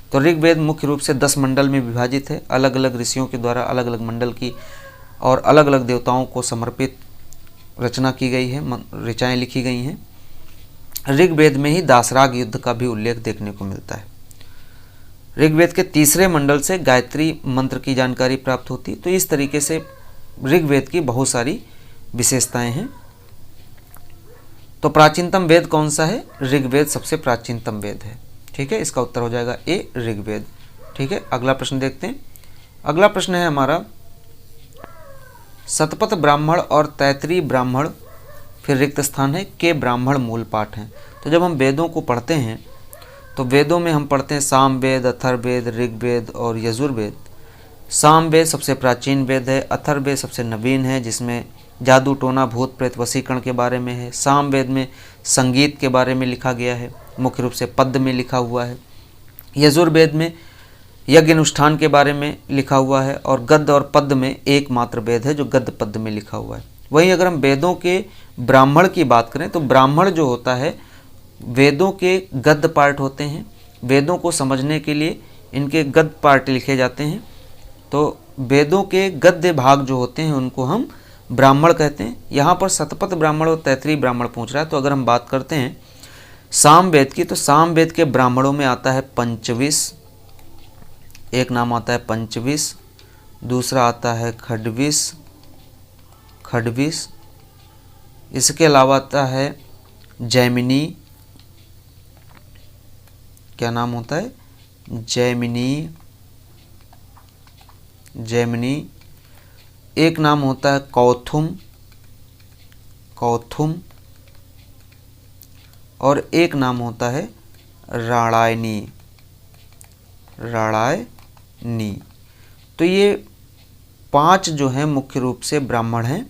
तो ऋग्वेद मुख्य रूप से 10 मंडल में विभाजित है। अलग अलग ऋषियों के द्वारा अलग अलग मंडल की और अलग अलग देवताओं को समर्पित रचना की गई है, ऋचाएँ लिखी गई हैं। ऋग्वेद में ही दासराग युद्ध का भी उल्लेख देखने को मिलता है। ऋग्वेद के 3रे मंडल से गायत्री मंत्र की जानकारी प्राप्त होती है। तो इस तरीके से ऋग्वेद की बहुत सारी विशेषताएं हैं। तो प्राचीनतम वेद कौन सा है? ऋग्वेद सबसे प्राचीनतम वेद है। ठीक है, इसका उत्तर हो जाएगा ए, ऋग्वेद। ठीक है, अगला प्रश्न देखते हैं। अगला प्रश्न है हमारा, शतपथ ब्राह्मण और तैतरीय ब्राह्मण, फिर रिक्त स्थान है, के ब्राह्मण मूल पाठ हैं। तो जब हम वेदों को पढ़ते हैं तो वेदों में हम पढ़ते हैं सामवेद, अथर्ववेद, ऋग्वेद और यजुर्वेद। सामवेद सबसे प्राचीन वेद है, अथर्ववेद सबसे नवीन है जिसमें जादू टोना भूत प्रेत वशीकरण के बारे में है। सामवेद में संगीत के बारे में लिखा गया है, मुख्य रूप से पद्य में लिखा हुआ है। यजुर्वेद में यज्ञ अनुष्ठान के बारे में लिखा हुआ है और गद्य और पद्य में एकमात्र वेद है जो गद्य पद्य में लिखा हुआ है। वहीं अगर हम वेदों के ब्राह्मण की बात करें तो ब्राह्मण जो होता है वेदों के गद्य पार्ट होते हैं। वेदों को समझने के लिए इनके गद्य पार्ट लिखे जाते हैं। तो वेदों के गद्य भाग जो होते हैं उनको हम ब्राह्मण कहते हैं। यहाँ पर शतपथ ब्राह्मण और तैतरीय ब्राह्मण पूछ रहा है। तो अगर हम बात करते हैं सामवेद की, तो सामवेद के ब्राह्मणों में आता है पंचविश, एक नाम आता है पंचविश, दूसरा आता है खड्विश, इसके अलावा आता है जैमिनी, क्या नाम होता है? जैमिनी। एक नाम होता है कौथुम और एक नाम होता है राणायनी। तो ये 5 जो हैं मुख्य रूप से ब्राह्मण हैं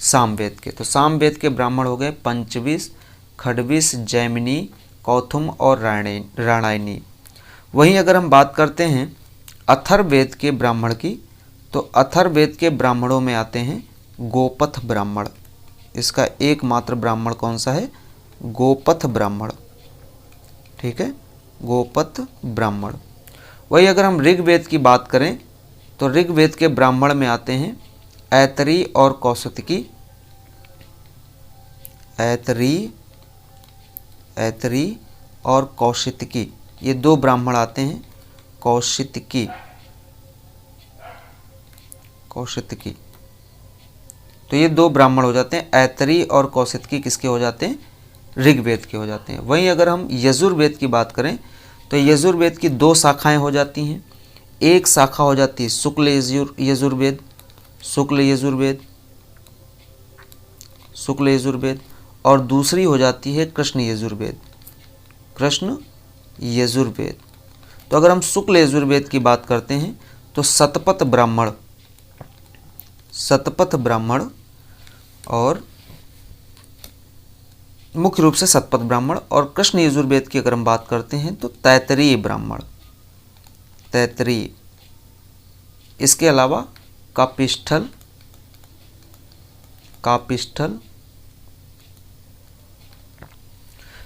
सामवेद के। तो सामवेद के ब्राह्मण हो गए पंचविश, खड्विश, जैमिनी, कौथुम और राणायनी। वहीं अगर हम बात करते हैं अथर्ववेद के ब्राह्मण की, तो अथर्ववेद के ब्राह्मणों में आते हैं गोपथ ब्राह्मण। इसका एकमात्र ब्राह्मण कौन सा है? गोपथ ब्राह्मण। ठीक है, गोपथ ब्राह्मण। वही अगर हम ऋग्वेद की बात करें तो ऋग्वेद के ब्राह्मण में आते हैं ऐतरी और कौशितकी। ऐतरी और कौशितकी, ये 2 ब्राह्मण आते हैं। कौशितकी। तो ये 2 ब्राह्मण हो जाते हैं। ऐतरी और कौशितकी किसके हो जाते हैं? ऋग्वेद के हो जाते हैं। वहीं अगर हम यजुर्वेद की बात करें तो यजुर्वेद की 2 शाखाएं हो जाती हैं। एक शाखा हो जाती है शुक्ल यजुर्वेद और दूसरी हो जाती है कृष्ण यजुर्वेद। तो अगर हम शुक्ल यजुर्वेद की बात करते हैं तो शतपथ ब्राह्मण और मुख्य रूप से शतपथ ब्राह्मण, और कृष्ण यजुर्वेद की अगर हम बात करते हैं तो तैतरीय ब्राह्मण। इसके अलावा कापिष्ठल,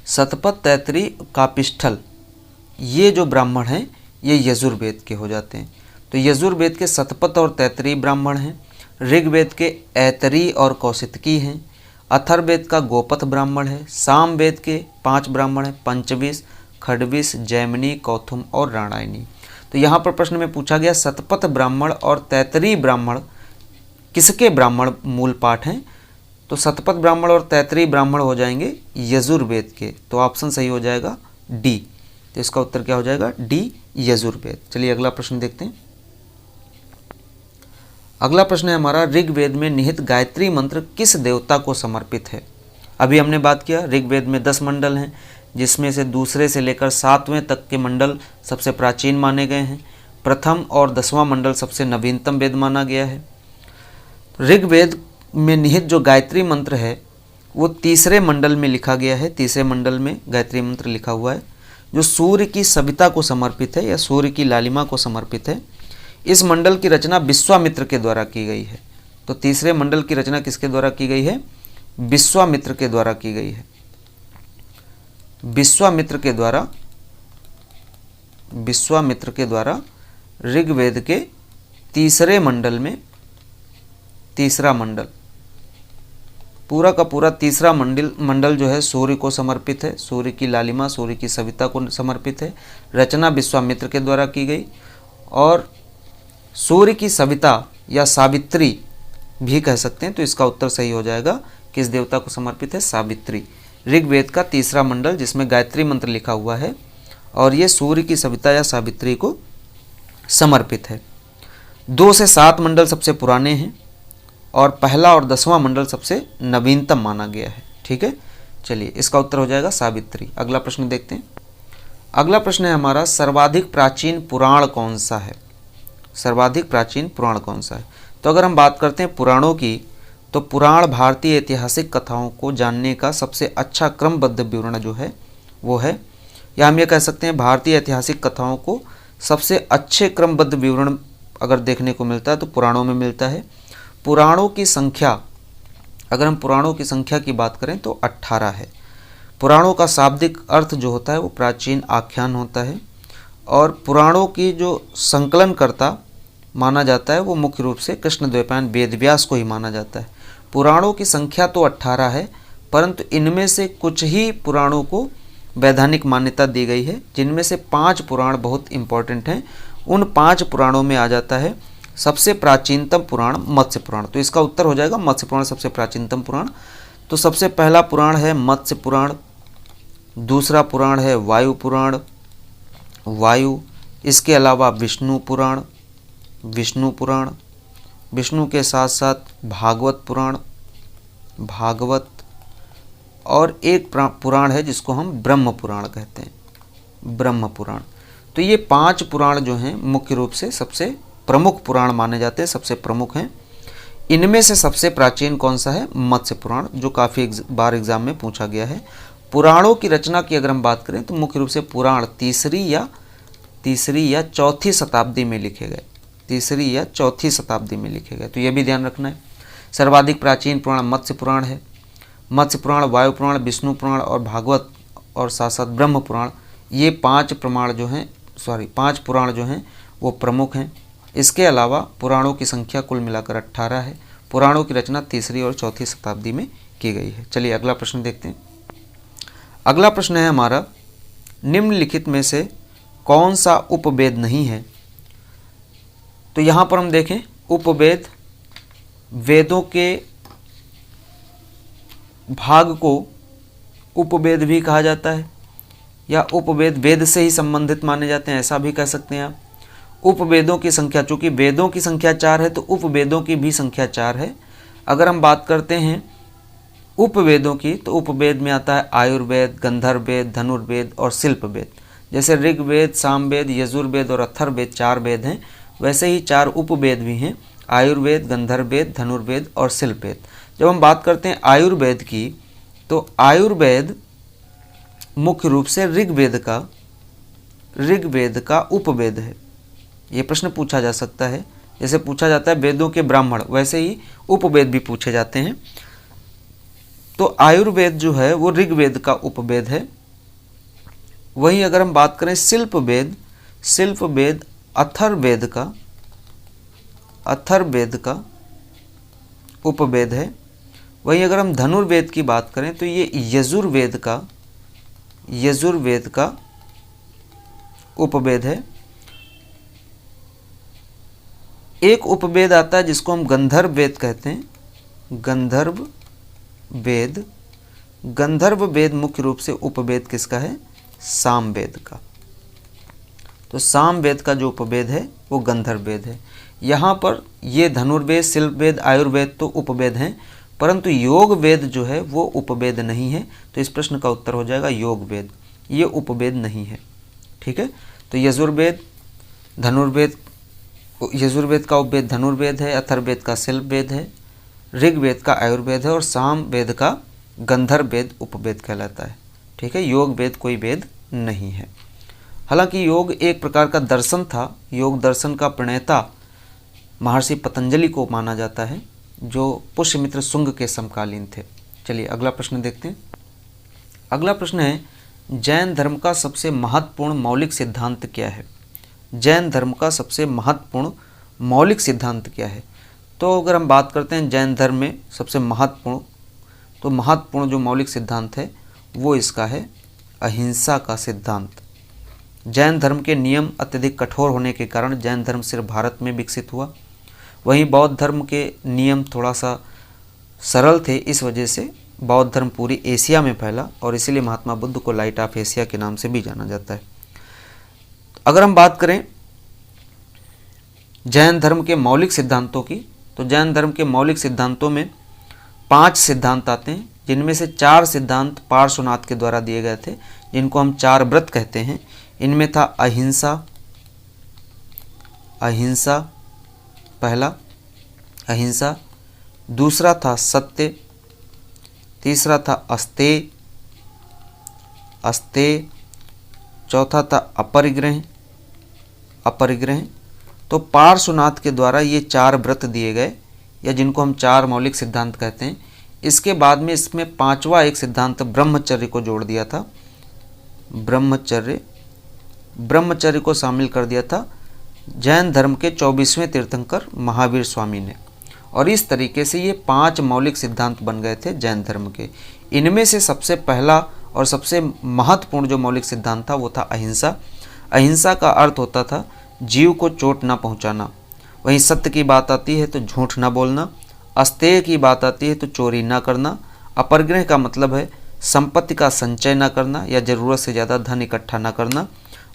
शतपथ, तैतरीय, कापिष्ठल, ये जो ब्राह्मण हैं ये यजुर्वेद के हो जाते हैं। तो यजुर्वेद के शतपथ और तैतरीय ब्राह्मण हैं, ऋग्वेद के ऐतरी और कौशितकी हैं, अथर्ववेद का गोपथ ब्राह्मण है, सामवेद के 5 ब्राह्मण हैं, पंचविश, खड्विश, जैमिनी, कौथुम और राणायनी। तो यहाँ पर प्रश्न में पूछा गया शतपथ ब्राह्मण और तैतरीय ब्राह्मण किसके ब्राह्मण मूल पाठ हैं? तो शतपथ ब्राह्मण और तैतरीय ब्राह्मण हो जाएंगे यजुर्वेद के। तो ऑप्शन सही हो जाएगा डी। तो इसका उत्तर क्या हो जाएगा? डी, यजुर्वेद। चलिए अगला प्रश्न देखते हैं। अगला प्रश्न है हमारा, ऋग्वेद में निहित गायत्री मंत्र किस देवता को समर्पित है? अभी हमने बात किया ऋग्वेद में 10 मंडल हैं जिसमें से दूसरे से लेकर 7वें तक के मंडल सबसे प्राचीन माने गए हैं। प्रथम और 10वां मंडल सबसे नवीनतम वेद माना गया है। ऋग्वेद में निहित जो गायत्री मंत्र है वो 3रे मंडल में लिखा गया है। 3रे मंडल में गायत्री मंत्र लिखा हुआ है जो सूर्य की सविता को समर्पित है या सूर्य की लालिमा को समर्पित है। इस मंडल की रचना विश्वामित्र के द्वारा की गई है। तो 3रे मंडल की रचना किसके द्वारा की गई है? विश्वामित्र के द्वारा की गई है। विश्वामित्र के द्वारा ऋग्वेद के 3रे मंडल में, 3रा मंडल, पूरा का पूरा 3रा मंडल जो है सूर्य को समर्पित है, सूर्य की लालिमा, सूर्य की सविता को समर्पित है। रचना विश्वामित्र के द्वारा की गई और सूर्य की सविता या सावित्री भी कह सकते हैं। तो इसका उत्तर सही हो जाएगा, किस देवता को समर्पित है? सावित्री। ऋग्वेद का तीसरा मंडल जिसमें गायत्री मंत्र लिखा हुआ है और ये सूर्य की सविता या सावित्री को समर्पित है। 2 से 7 मंडल सबसे पुराने हैं और पहला और 10वां मंडल सबसे नवीनतम माना गया है। ठीक है, चलिए इसका उत्तर हो जाएगा सावित्री। अगला प्रश्न देखते हैं। अगला प्रश्न है हमारा, सर्वाधिक प्राचीन पुराण कौन सा है? सर्वाधिक प्राचीन पुराण कौन सा है? तो अगर हम बात करते हैं पुराणों की, तो पुराण भारतीय ऐतिहासिक कथाओं को जानने का सबसे अच्छा क्रमबद्ध विवरण जो है वो है, या हम ये कह सकते हैं भारतीय ऐतिहासिक कथाओं को सबसे अच्छे क्रमबद्ध विवरण अगर देखने को मिलता है तो पुराणों में मिलता है। पुराणों की संख्या, अगर हम पुराणों की संख्या की बात करें तो 18 है। पुराणों का शाब्दिक अर्थ जो होता है वो प्राचीन आख्यान होता है और पुराणों की जो संकलनकर्ता माना जाता है वो मुख्य रूप से कृष्णद्वैपायन वेदव्यास को ही माना जाता है। पुराणों की संख्या तो 18 है, परंतु इनमें से कुछ ही पुराणों को वैधानिक मान्यता दी गई है, जिनमें से 5 पुराण बहुत इंपॉर्टेंट हैं। उन 5 पुराणों में आ जाता है सबसे प्राचीनतम पुराण मत्स्य पुराण। तो इसका उत्तर हो जाएगा मत्स्य पुराण सबसे प्राचीनतम पुराण। तो सबसे पहला पुराण है मत्स्य पुराण, दूसरा पुराण है वायु पुराण, वायु। इसके अलावा विष्णु पुराण, विष्णु पुराण, विष्णु के साथ साथ भागवत पुराण, भागवत, और एक पुराण है जिसको हम ब्रह्म पुराण कहते हैं, ब्रह्म पुराण। तो ये 5 पुराण जो हैं मुख्य रूप से सबसे प्रमुख पुराण माने जाते हैं, सबसे प्रमुख हैं। इनमें से सबसे प्राचीन कौन सा है? मत्स्य पुराण, जो काफ़ी बार एग्जाम में पूछा गया है। पुराणों की रचना की अगर हम बात करें तो मुख्य रूप से पुराण तीसरी या चौथी शताब्दी में लिखे गए, तीसरी या चौथी शताब्दी में लिखे गए। तो ये भी ध्यान रखना है। सर्वाधिक प्राचीन पुराण मत्स्य पुराण है। मत्स्य पुराण, वायु पुराण, विष्णु पुराण और भागवत और साथ साथ ब्रह्म पुराण, ये 5 पुराण जो हैं वो प्रमुख हैं। इसके अलावा पुराणों की संख्या कुल मिलाकर 18 है। पुराणों की रचना तीसरी और चौथी शताब्दी में की गई है। चलिए अगला प्रश्न देखते हैं। अगला प्रश्न है हमारा, निम्नलिखित में से कौन सा उपवेद नहीं है? तो यहाँ पर हम देखें, उपवेद वेदों के भाग को उपवेद भी कहा जाता है, या उपवेद वेद से ही संबंधित माने जाते हैं, ऐसा भी कह सकते हैं आप। उपवेदों की संख्या, चूँकि वेदों की संख्या 4 है तो उपवेदों की भी संख्या 4 है। अगर हम बात करते हैं उपवेदों की, तो उपवेद में आता है आयुर्वेद, गंधर्व वेद, धनुर्वेद और शिल्प वेद। जैसे ऋग्वेद, सामवेद, यजुर्वेद और अथर्ववेद 4 वेद हैं, वैसे ही 4 उपवेद भी हैं, आयुर्वेद, गंधर्ववेद, धनुर्वेद और शिल्प वेद। जब हम बात करते हैं आयुर्वेद की, तो आयुर्वेद मुख्य रूप से ऋग्वेद का उपवेद है। ये प्रश्न पूछा जा सकता है, जैसे पूछा जाता है वेदों के ब्राह्मण, वैसे ही उपवेद भी पूछे जाते हैं। तो आयुर्वेद जो है वो ऋग्वेद का उपवेद है। वहीं अगर हम बात करें शिल्प वेद अथर्ववेद का उपवेद है। वहीं अगर हम धनुर्वेद की बात करें तो ये यजुर्वेद का उपवेद है। एक उपवेद आता है जिसको हम गंधर्व वेद कहते हैं, गंधर्व वेद मुख्य रूप से उपवेद किसका है? सामवेद का। तो सामवेद का जो उपवेद है वो गंधर्व वेद है। यहाँ पर ये धनुर्वेद, शिल्प वेद, आयुर्वेद तो उपवेद हैं, परंतु योग वेद जो है वो उपवेद नहीं है। तो इस प्रश्न का उत्तर हो जाएगा योग वेद, ये उपवेद नहीं है। ठीक है, तो यजुर्वेद का उपवेद धनुर्वेद है, अथर्ववेद का शिल्प वेद है, ऋग्वेद का आयुर्वेद है और सामवेद का गंधर्व वेद उपवेद कहलाता है। ठीक है, योग वेद कोई वेद नहीं है। हालांकि योग एक प्रकार का दर्शन था, योग दर्शन का प्रणेता महर्षि पतंजलि को माना जाता है, जो पुष्यमित्र शुंग के समकालीन थे। चलिए अगला प्रश्न देखते हैं। अगला प्रश्न है, जैन धर्म का सबसे महत्वपूर्ण मौलिक सिद्धांत क्या है? जैन धर्म का सबसे महत्वपूर्ण मौलिक सिद्धांत क्या है? तो अगर हम बात करते हैं जैन धर्म में सबसे महत्वपूर्ण जो मौलिक सिद्धांत है वो इसका है अहिंसा का सिद्धांत। जैन धर्म के नियम अत्यधिक कठोर होने के कारण जैन धर्म सिर्फ भारत में विकसित हुआ। वहीं बौद्ध धर्म के नियम थोड़ा सा सरल थे, इस वजह से बौद्ध धर्म पूरी एशिया में फैला और इसीलिए महात्मा बुद्ध को लाइट ऑफ एशिया के नाम से भी जाना जाता है। अगर हम बात करें जैन धर्म के मौलिक सिद्धांतों की, तो जैन धर्म के मौलिक सिद्धांतों में 5 सिद्धांत आते हैं, जिनमें से 4 सिद्धांत पार्श्वनाथ के द्वारा दिए गए थे, जिनको हम 4 व्रत कहते हैं। इनमें था अहिंसा, अहिंसा पहला अहिंसा, दूसरा था सत्य, तीसरा था अस्तेय, अस्तेय, चौथा था अपरिग्रह, अपरिग्रह। तो पार्श्वनाथ के द्वारा ये 4 व्रत दिए गए, या जिनको हम 4 मौलिक सिद्धांत कहते हैं। इसके बाद में इसमें 5वां एक सिद्धांत ब्रह्मचर्य को जोड़ दिया था, ब्रह्मचर्य, ब्रह्मचर्य को शामिल कर दिया था जैन धर्म के 24वें तीर्थंकर महावीर स्वामी ने। और इस तरीके से ये 5 मौलिक सिद्धांत बन गए थे जैन धर्म के। इनमें से सबसे पहला और सबसे महत्वपूर्ण जो मौलिक सिद्धांत था वो था अहिंसा। अहिंसा का अर्थ होता था जीव को चोट ना पहुंचाना। वहीं सत्य की बात आती है तो झूठ ना बोलना, अस्तेय की बात आती है तो चोरी ना करना, अपरिग्रह का मतलब है संपत्ति का संचय ना करना या ज़रूरत से ज़्यादा धन इकट्ठा ना करना,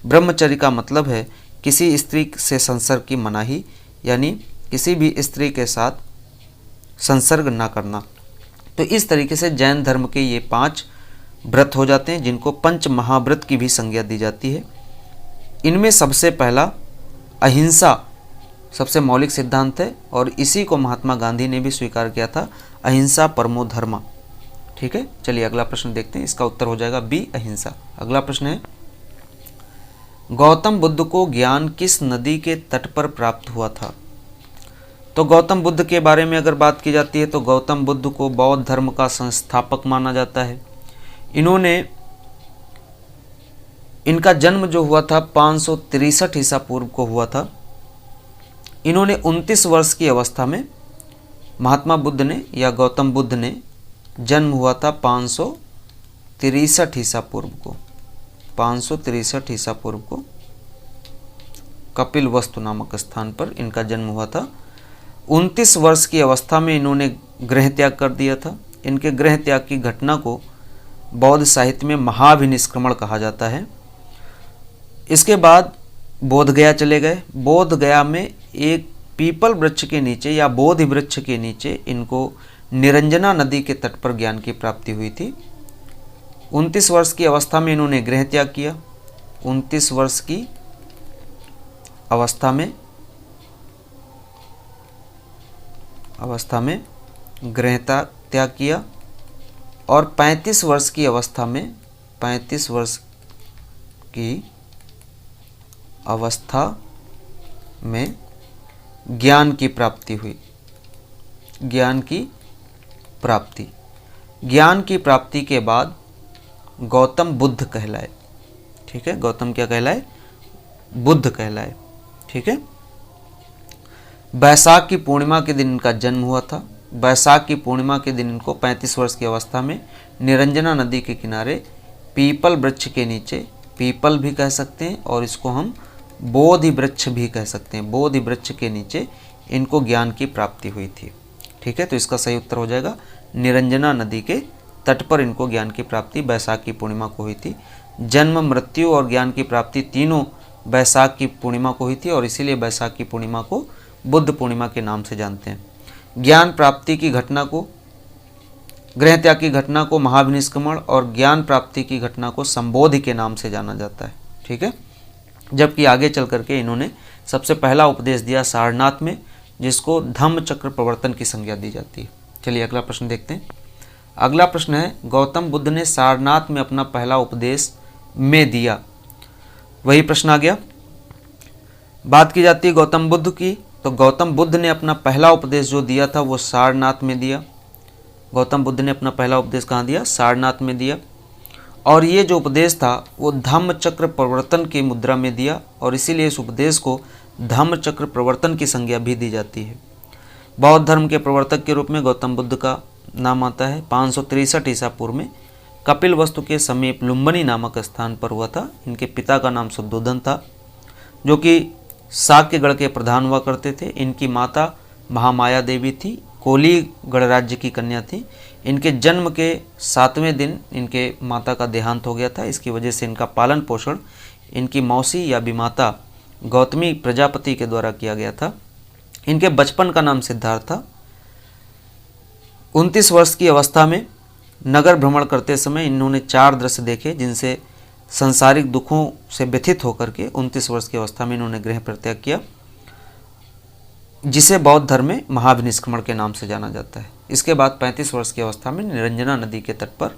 ब्रह्मचर्य का मतलब है किसी स्त्री से संसर्ग की मनाही, यानी किसी भी स्त्री के साथ संसर्ग ना करना। तो इस तरीके से जैन धर्म के ये 5 व्रत हो जाते हैं, जिनको पंच महाव्रत की भी संज्ञा दी जाती है। इनमें सबसे पहला अहिंसा सबसे मौलिक सिद्धांत है और इसी को महात्मा गांधी ने भी स्वीकार किया था, अहिंसा परमो धर्म। ठीक है, चलिए अगला प्रश्न देखते हैं। इसका उत्तर हो जाएगा बी, अहिंसा। अगला प्रश्न है, गौतम बुद्ध को ज्ञान किस नदी के तट पर प्राप्त हुआ था? तो गौतम बुद्ध के बारे में अगर बात की जाती है तो गौतम बुद्ध को बौद्ध धर्म का संस्थापक माना जाता है। इनका जन्म जो हुआ था 563 ईसा पूर्व को हुआ था। इन्होंने 29 वर्ष की अवस्था में महात्मा बुद्ध ने या गौतम बुद्ध ने जन्म हुआ था 563 ईसा पूर्व को, 563 ईसा पूर्व को कपिल वस्तु नामक स्थान पर इनका जन्म हुआ था। 29 वर्ष की अवस्था में इन्होंने गृह त्याग कर दिया था। इनके गृह त्याग की घटना को बौद्ध साहित्य में महाभिनिष्क्रमण कहा जाता है। इसके बाद बोध गया चले गए। बोध गया में एक पीपल वृक्ष के नीचे या बोधि वृक्ष के नीचे इनको निरंजना नदी के तट पर ज्ञान की प्राप्ति हुई थी। 29 वर्ष की अवस्था में इन्होंने गृह त्याग किया। 29 वर्ष की अवस्था में गृह त्याग किया और 35 वर्ष की अवस्था में ज्ञान की प्राप्ति हुई। ज्ञान की प्राप्ति के बाद गौतम बुद्ध कहलाए। ठीक है, गौतम क्या कहलाए? बुद्ध कहलाए। ठीक है, बैसाख की पूर्णिमा के दिन इनका जन्म हुआ था। बैसाख की पूर्णिमा के दिन इनको 35 वर्ष की अवस्था में निरंजना नदी के किनारे पीपल वृक्ष के नीचे, पीपल भी कह सकते हैं और इसको हम बोधि वृक्ष भी कह सकते हैं, बोधि वृक्ष के नीचे इनको ज्ञान की प्राप्ति हुई थी। ठीक है, तो इसका सही उत्तर हो जाएगा निरंजना नदी के तट पर इनको ज्ञान की प्राप्ति बैसाख की पूर्णिमा को हुई थी। जन्म, मृत्यु और ज्ञान की प्राप्ति तीनों बैसाख की पूर्णिमा को हुई थी और इसीलिए बैसाख की पूर्णिमा को बुद्ध पूर्णिमा के नाम से जानते हैं। ज्ञान प्राप्ति की घटना को, गृह त्याग की घटना को महाभिनिष्क्रमण और ज्ञान प्राप्ति की घटना को संबोधि के नाम से जाना जाता है। ठीक है, जबकि आगे चल करके इन्होंने सबसे पहला उपदेश दिया सारनाथ में, जिसको धम्म चक्र प्रवर्तन की संज्ञा दी जाती है। चलिए अगला प्रश्न देखते हैं। अगला प्रश्न है, गौतम बुद्ध ने सारनाथ में अपना पहला उपदेश में दिया। वही प्रश्न आ गया। बात की जाती है गौतम बुद्ध की, तो गौतम बुद्ध ने अपना पहला उपदेश जो दिया था वो सारनाथ में दिया। गौतम बुद्ध ने अपना पहला उपदेश कहाँ दिया? सारनाथ में दिया। और ये जो उपदेश था वो धम्म चक्र प्रवर्तन की मुद्रा में दिया और इसीलिए इस उपदेश को धम्म चक्र प्रवर्तन की संज्ञा भी दी जाती है। बौद्ध धर्म के प्रवर्तक के रूप में गौतम बुद्ध का नाम आता है। 563 ईसा पूर्व में कपिल वस्तु के समीप लुम्बिनी नामक स्थान पर हुआ था। इनके पिता का नाम शुद्धोधन था, जो कि शाक्यगढ़ के प्रधान हुआ करते थे। इनकी माता महामाया देवी थी, कोली गणराज्य की कन्या थी। इनके जन्म के 7वें दिन इनके माता का देहांत हो गया था। इसकी वजह से इनका पालन पोषण इनकी मौसी या विमाता गौतमी प्रजापति के द्वारा किया गया था। इनके बचपन का नाम सिद्धार्थ था। 29 वर्ष की अवस्था में नगर भ्रमण करते समय इन्होंने 4 दृश्य देखे, जिनसे संसारिक दुखों से व्यथित होकर के 29 वर्ष की अवस्था में इन्होंने गृह परित्याग किया, जिसे बौद्ध धर्म में महाभिनिष्क्रमण के नाम से जाना जाता है। इसके बाद 35 वर्ष की अवस्था में निरंजना नदी के तट पर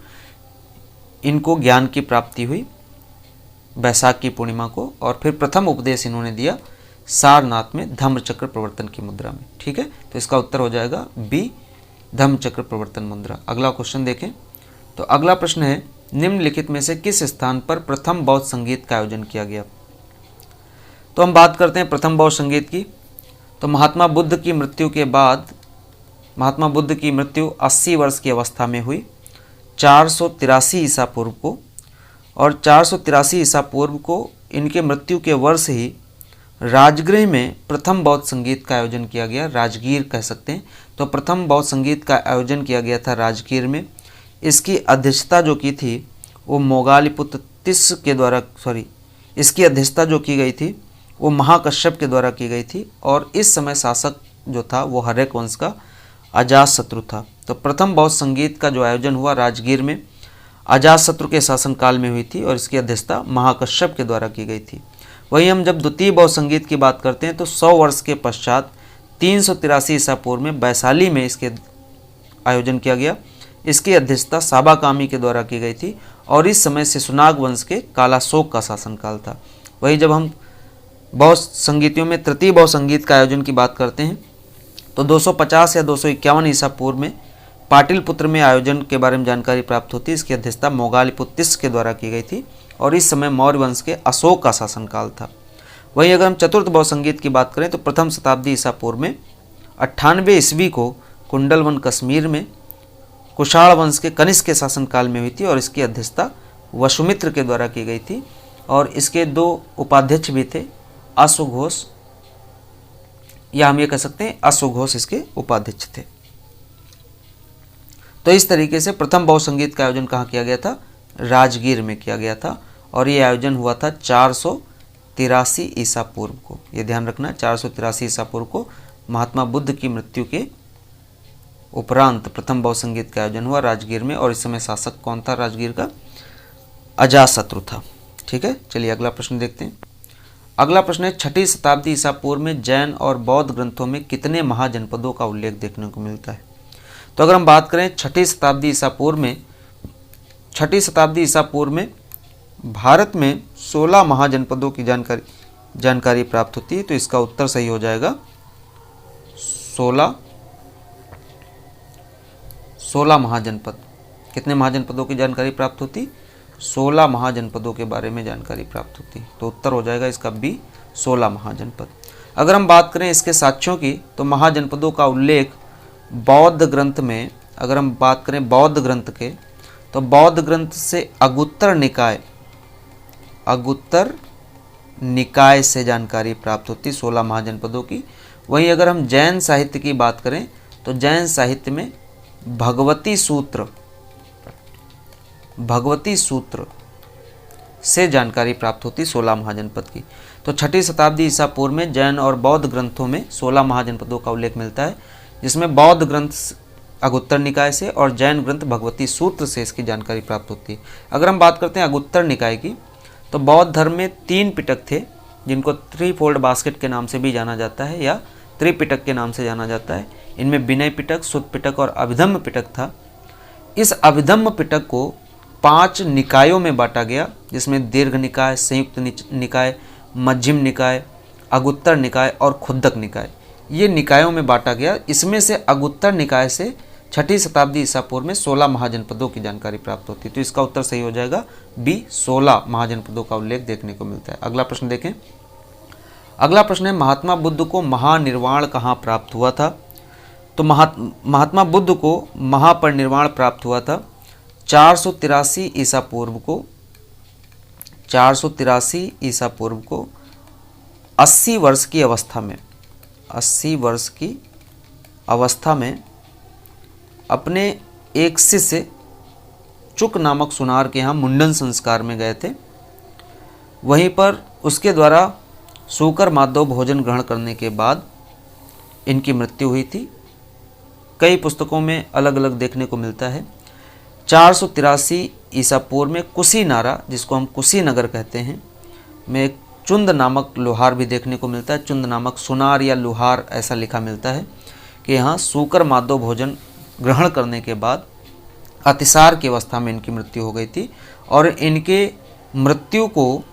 इनको ज्ञान की प्राप्ति हुई बैसाख की पूर्णिमा को, और फिर प्रथम उपदेश इन्होंने दिया सारनाथ में धम्मचक्र प्रवर्तन की मुद्रा में। ठीक है, तो इसका उत्तर हो जाएगा बी, धम्मचक्र प्रवर्तन मुद्रा। अगला क्वेश्चन देखें। तो अगला प्रश्न है, निम्नलिखित में से किस स्थान पर प्रथम बौद्ध संगीत का आयोजन किया गया? तो हम बात करते हैं प्रथम बौद्ध संगीत की। तो महात्मा बुद्ध की मृत्यु के बाद, महात्मा बुद्ध की मृत्यु 80 वर्ष की अवस्था में हुई 483 ईसा पूर्व को, और 483 ईसा पूर्व को इनके मृत्यु के वर्ष ही राजगृह में प्रथम बौद्ध संगीत का आयोजन किया गया, राजगीर कह सकते हैं। तो प्रथम बौद्ध संगीत का आयोजन किया गया था राजगीर में। इसकी अध्यक्षता जो की थी वो मोगालिपुत्र तिस्स के द्वारा, इसकी अध्यक्षता जो की गई थी वो महाकश्यप के द्वारा की गई थी, और इस समय शासक जो था वो हर्यक वंश का अजातशत्रु था। तो प्रथम बौद्ध संगीत का जो आयोजन हुआ राजगीर में अजातशत्रु के शासनकाल में हुई थी, और इसकी अध्यक्षता महाकश्यप के द्वारा की गई थी। वहीं हम जब द्वितीय बौद्ध संगीत की बात करते हैं तो 100 वर्ष के पश्चात 383 ईसा पूर्व में वैशाली में इसके आयोजन किया गया। इसकी अध्यक्षता साबाकामी के द्वारा की गई थी, और इस समय शिशुनाग वंश के कालाशोक का शासनकाल था। वहीं जब हम बौद्ध संगीतियों में तृतीय बौद्ध संगीत का आयोजन की बात करते हैं तो 250 या 251 ईसा पूर्व में पाटिलपुत्र में आयोजन के बारे में जानकारी प्राप्त होती है। इसकी अध्यक्षता मोगालिपुत्र तिस्स के द्वारा की गई थी, और इस समय मौर्य वंश के अशोक का शासनकाल था। वहीं अगर हम चतुर्थ बौद्ध संगीत की बात करें तो प्रथम शताब्दी ईसा पूर्व में 98 ईस्वी को कुंडलवन कश्मीर में कुषाण वंश के कनिष्क के शासनकाल में हुई थी, और इसकी अध्यक्षता वसुमित्र के द्वारा की गई थी, और इसके 2 उपाध्यक्ष भी थे, अश्वघोष, या हम ये कह सकते हैं अश्वघोष इसके उपाध्यक्ष थे। तो इस तरीके से प्रथम बौद्ध संगीत का आयोजन कहाँ किया गया था? राजगीर में किया गया था, और ये आयोजन हुआ था 483 ईसा पूर्व को। ये ध्यान रखना, 483 ईसा पूर्व को महात्मा बुद्ध की मृत्यु के उपरांत प्रथम बौद्ध संगीत का आयोजन हुआ राजगीर में, और इस समय शासक कौन था राजगीर का? अजातशत्रु था। ठीक है, चलिए अगला प्रश्न देखते हैं। अगला प्रश्न है, 6ठी शताब्दी ईसा पूर्व में जैन और बौद्ध ग्रंथों में कितने महाजनपदों का उल्लेख देखने को मिलता है? तो अगर हम बात करें 6ठी शताब्दी ईसा पूर्व में, 6ठी शताब्दी ईसा पूर्व में भारत में 16 महाजनपदों की जानकारी प्राप्त होती है। तो इसका उत्तर सही हो जाएगा 16 महाजनपद। कितने महाजनपदों की जानकारी प्राप्त होती? 16 महाजनपदों के बारे में जानकारी प्राप्त होती। तो उत्तर हो जाएगा इसका बी, 16 महाजनपद। अगर हम बात करें इसके साक्ष्यों की तो महाजनपदों का उल्लेख बौद्ध ग्रंथ में, अगर हम बात करें बौद्ध ग्रंथ के, तो बौद्ध ग्रंथ से अगुत्तर निकाय से जानकारी प्राप्त होती 16 महाजनपदों की। वहीं अगर हम जैन साहित्य की बात करें तो जैन साहित्य में भगवती सूत्र से जानकारी प्राप्त होती 16 महाजनपद की। तो 6ठी शताब्दी ईसा पूर्व में जैन और बौद्ध ग्रंथों में 16 महाजनपदों का उल्लेख मिलता है, जिसमें बौद्ध ग्रंथ अगुत्तर निकाय से और जैन ग्रंथ भगवती सूत्र से इसकी जानकारी प्राप्त होती है। अगर हम बात करते हैं अगुत्तर निकाय की, तो बौद्ध धर्म में 3 पिटक थे, जिनको 3 फोल्ड बास्केट के नाम से भी जाना जाता है या त्रिपिटक के नाम से जाना जाता है। इनमें विनय पिटक, सुत्त पिटक और अभिधम्म पिटक था। इस अभिधम्म पिटक को 5 निकायों में बांटा गया, जिसमें दीर्घ निकाय, संयुक्त निकाय, मध्यम निकाय, अगुत्तर निकाय और खुद्दक निकाय, ये निकायों में बांटा गया। इसमें से अगुत्तर निकाय से 6ठी शताब्दी ईसा पूर्व में 16 महाजनपदों की जानकारी प्राप्त होती है। तो इसका उत्तर सही हो जाएगा बी, 16 महाजनपदों का उल्लेख देखने को मिलता है। अगला प्रश्न देखें। अगला प्रश्न है, महात्मा बुद्ध को महानिर्वाण कहाँ प्राप्त हुआ था? तो महात्मा बुद्ध को महापरिनिर्वाण प्राप्त हुआ था 483 ईसा पूर्व को, 483 ईसा पूर्व को 80 वर्ष की अवस्था में, 80 वर्ष की अवस्था में अपने एक शिष्य चुक नामक सुनार के यहाँ मुंडन संस्कार में गए थे। वहीं पर उसके द्वारा सूकर माधव भोजन ग्रहण करने के बाद इनकी मृत्यु हुई थी। कई पुस्तकों में अलग अलग देखने को मिलता है। 483 ईसा पूर्व में कुशीनारा, जिसको हम कुशीनगर कहते हैं, में एक चुंद नामक लोहार भी देखने को मिलता है। चुंद नामक सुनार या लोहार ऐसा लिखा मिलता है कि यहाँ सूकर माधव भोजन ग्रहण करने के बाद अतिसार की अवस्था में इनकी मृत्यु हो गई थी और इनके मृत्यु को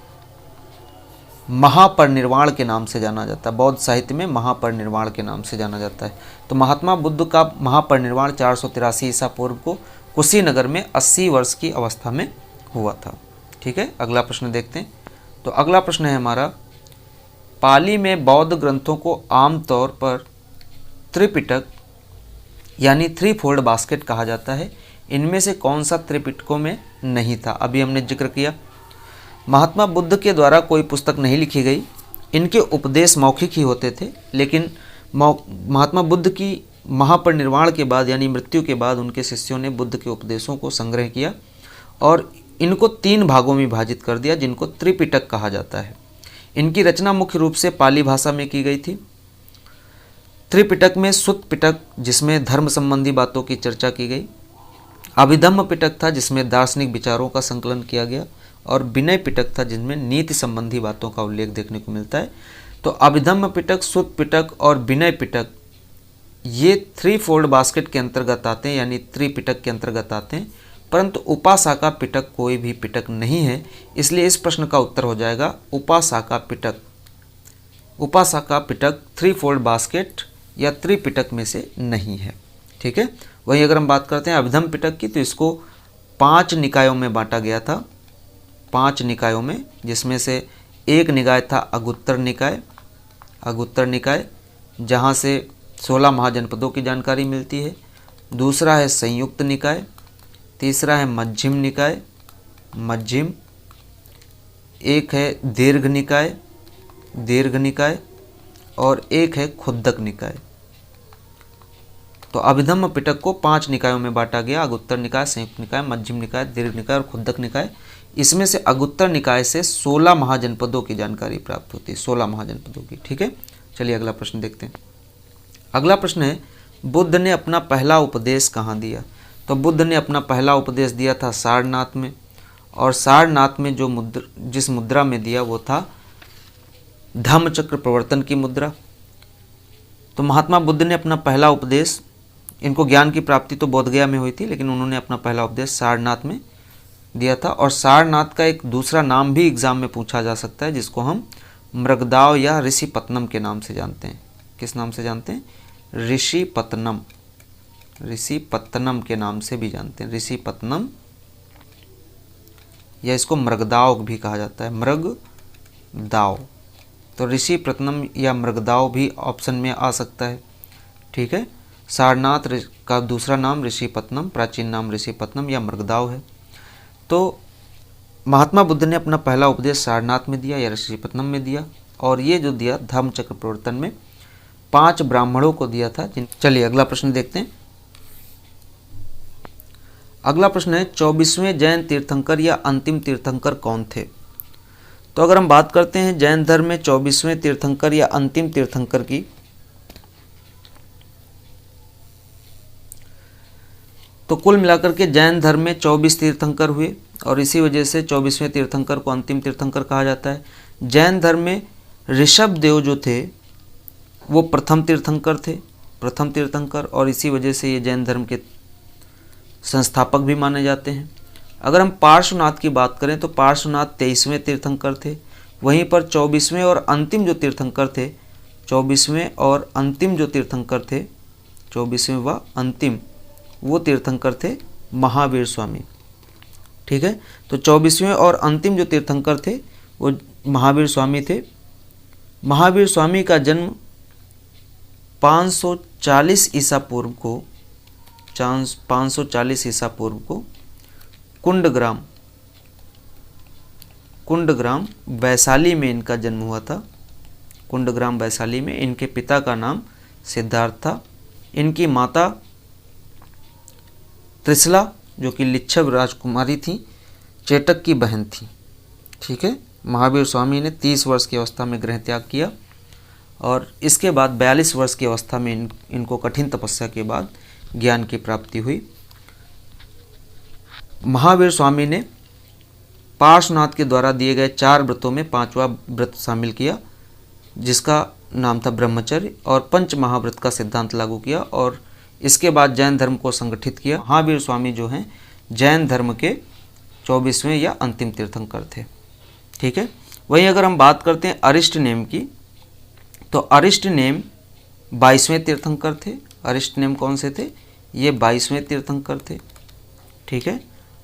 महापरिनिर्वाण के नाम से जाना जाता है। बौद्ध साहित्य में महापरिनिर्वाण के नाम से जाना जाता है। तो महात्मा बुद्ध का महापरिनिर्वाण 483 ईसा पूर्व को कुशीनगर में 80 वर्ष की अवस्था में हुआ था। ठीक है, अगला प्रश्न देखते हैं। तो अगला प्रश्न है हमारा, पाली में बौद्ध ग्रंथों को आमतौर पर त्रिपिटक यानी थ्री फोल्ड बास्केट कहा जाता है। इनमें से कौन सा त्रिपिटकों में नहीं था? अभी हमने जिक्र किया। महात्मा बुद्ध के द्वारा कोई पुस्तक नहीं लिखी गई। इनके उपदेश मौखिक ही होते थे, लेकिन महात्मा बुद्ध की महापरिनिर्वाण के बाद यानी मृत्यु के बाद उनके शिष्यों ने बुद्ध के उपदेशों को संग्रह किया और इनको 3 भागों में विभाजित कर दिया, जिनको त्रिपिटक कहा जाता है। इनकी रचना मुख्य रूप से पाली भाषा में की गई थी। त्रिपिटक में सुत्त पिटक, जिसमें धर्म संबंधी बातों की चर्चा की गई। अभिधम्म पिटक था, जिसमें दार्शनिक विचारों का संकलन किया गया। और विनय पिटक था, जिनमें नीति संबंधी बातों का उल्लेख देखने को मिलता है। तो अभिधम्म पिटक, सुत्त पिटक और विनय पिटक ये 3 फोल्ड बास्केट के अंतर्गत आते हैं, यानी त्रिपिटक के अंतर्गत आते हैं। परंतु उपासाका पिटक कोई भी पिटक नहीं है, इसलिए इस प्रश्न का उत्तर हो जाएगा उपासाका पिटक। उपासाका पिटक 3 फोल्ड बास्केट या त्रिपिटक में से नहीं है। ठीक है, वहीं अगर हम बात करते हैं अभिधम्म पिटक की, तो इसको 5 निकायों में बांटा गया था। 5 निकायों में, जिसमें से एक निकाय था अगुत्तर निकाय। अगुत्तर निकाय जहाँ से 16 महाजनपदों की जानकारी मिलती है। दूसरा है संयुक्त निकाय। तीसरा है मध्यम निकाय, मध्यम। एक है दीर्घ निकाय, दीर्घ निकाय। और एक है खुद्दक निकाय। तो अभिधम्म पिटक को 5 निकायों में बांटा गया, अगुत्तर निकाय, संयुक्त निकाय, मध्यम निकाय, दीर्घ निकाय और खुद्दक निकाय। इसमें से अगुत्तर निकाय से 16 महाजनपदों की जानकारी प्राप्त होती है, 16 महाजनपदों की। ठीक है, चलिए अगला प्रश्न देखते हैं। अगला प्रश्न है, बुद्ध ने अपना पहला उपदेश कहाँ दिया? तो बुद्ध ने अपना पहला उपदेश दिया था सारनाथ में, और सारनाथ में जिस मुद्रा में दिया वो था धम्मचक्र प्रवर्तन की मुद्रा। तो महात्मा बुद्ध ने अपना पहला उपदेश, इनको ज्ञान की प्राप्ति तो बोधगया में हुई थी, लेकिन उन्होंने अपना पहला उपदेश सारनाथ में दिया था। और सारनाथ का एक दूसरा नाम भी एग्जाम में पूछा जा सकता है, जिसको हम मृगदाव या ऋषिपत्तनम के नाम से जानते हैं। किस नाम से जानते हैं? ऋषिपत्तनम। ऋषिपत्तनम के नाम से भी जानते हैं, ऋषिपत्तनम, या इसको मृगदाव भी कहा जाता है, मृगदाव। तो ऋषिपत्तनम या मृगदाव भी ऑप्शन में आ सकता है। ठीक है, सारनाथ का दूसरा नाम ऋषिपत्तनम, प्राचीन नाम ऋषिपत्तनम या मृगदाव है। तो महात्मा बुद्ध ने अपना पहला उपदेश सारनाथ में दिया या ऋषिपत्तनम में दिया, और ये जो दिया धम्मचक्र प्रवर्तन में 5 ब्राह्मणों को दिया था। चलिए अगला प्रश्न देखते हैं। अगला प्रश्न है, 24वें जैन तीर्थंकर या अंतिम तीर्थंकर कौन थे? तो अगर हम बात करते हैं जैन धर्म में 24वें तीर्थंकर या अंतिम तीर्थंकर की, तो कुल मिलाकर के जैन धर्म में 24 तीर्थंकर हुए, और इसी वजह से 24वें तीर्थंकर को अंतिम तीर्थंकर कहा जाता है। जैन धर्म में ऋषभ देव जो थे वो प्रथम तीर्थंकर थे, प्रथम तीर्थंकर, और इसी वजह से ये जैन धर्म के संस्थापक भी माने जाते हैं। अगर हम पार्श्वनाथ की बात करें तो पार्श्वनाथ 23वें तीर्थंकर थे। वहीं पर 24वें और अंतिम जो तीर्थंकर थे, 24वें और अंतिम जो तीर्थंकर थे, 24वें व अंतिम वो तीर्थंकर थे महावीर स्वामी। ठीक है, तो 24वें और अंतिम जो तीर्थंकर थे वो महावीर स्वामी थे। महावीर स्वामी का जन्म 540 ईसा पूर्व को 540 ईसा पूर्व को कुंडग्राम वैशाली में इनका जन्म हुआ था। कुंडग्राम वैशाली में। इनके पिता का नाम सिद्धार्थ था इनकी माता त्रिशला जो कि लिच्छव राजकुमारी थी, चेटक की बहन थी। ठीक है, महावीर स्वामी ने 30 वर्ष की अवस्था में गृह त्याग किया और इसके बाद 42 वर्ष की अवस्था में इनको कठिन तपस्या के बाद ज्ञान की प्राप्ति हुई। महावीर स्वामी ने पार्श्वनाथ के द्वारा दिए गए 4 व्रतों में 5वां व्रत शामिल किया, जिसका नाम था ब्रह्मचर्य, और पंच महाव्रत का सिद्धांत लागू किया और इसके बाद जैन धर्म को संगठित किया। महावीर स्वामी जो हैं जैन धर्म के 24वें या अंतिम तीर्थंकर थे। ठीक है, वहीं अगर हम बात करते हैं अरिष्ट नेम की, तो अरिष्ट नेम 22वें तीर्थंकर थे। अरिष्ट नेम कौन से थे? ये 22वें तीर्थंकर थे। ठीक है,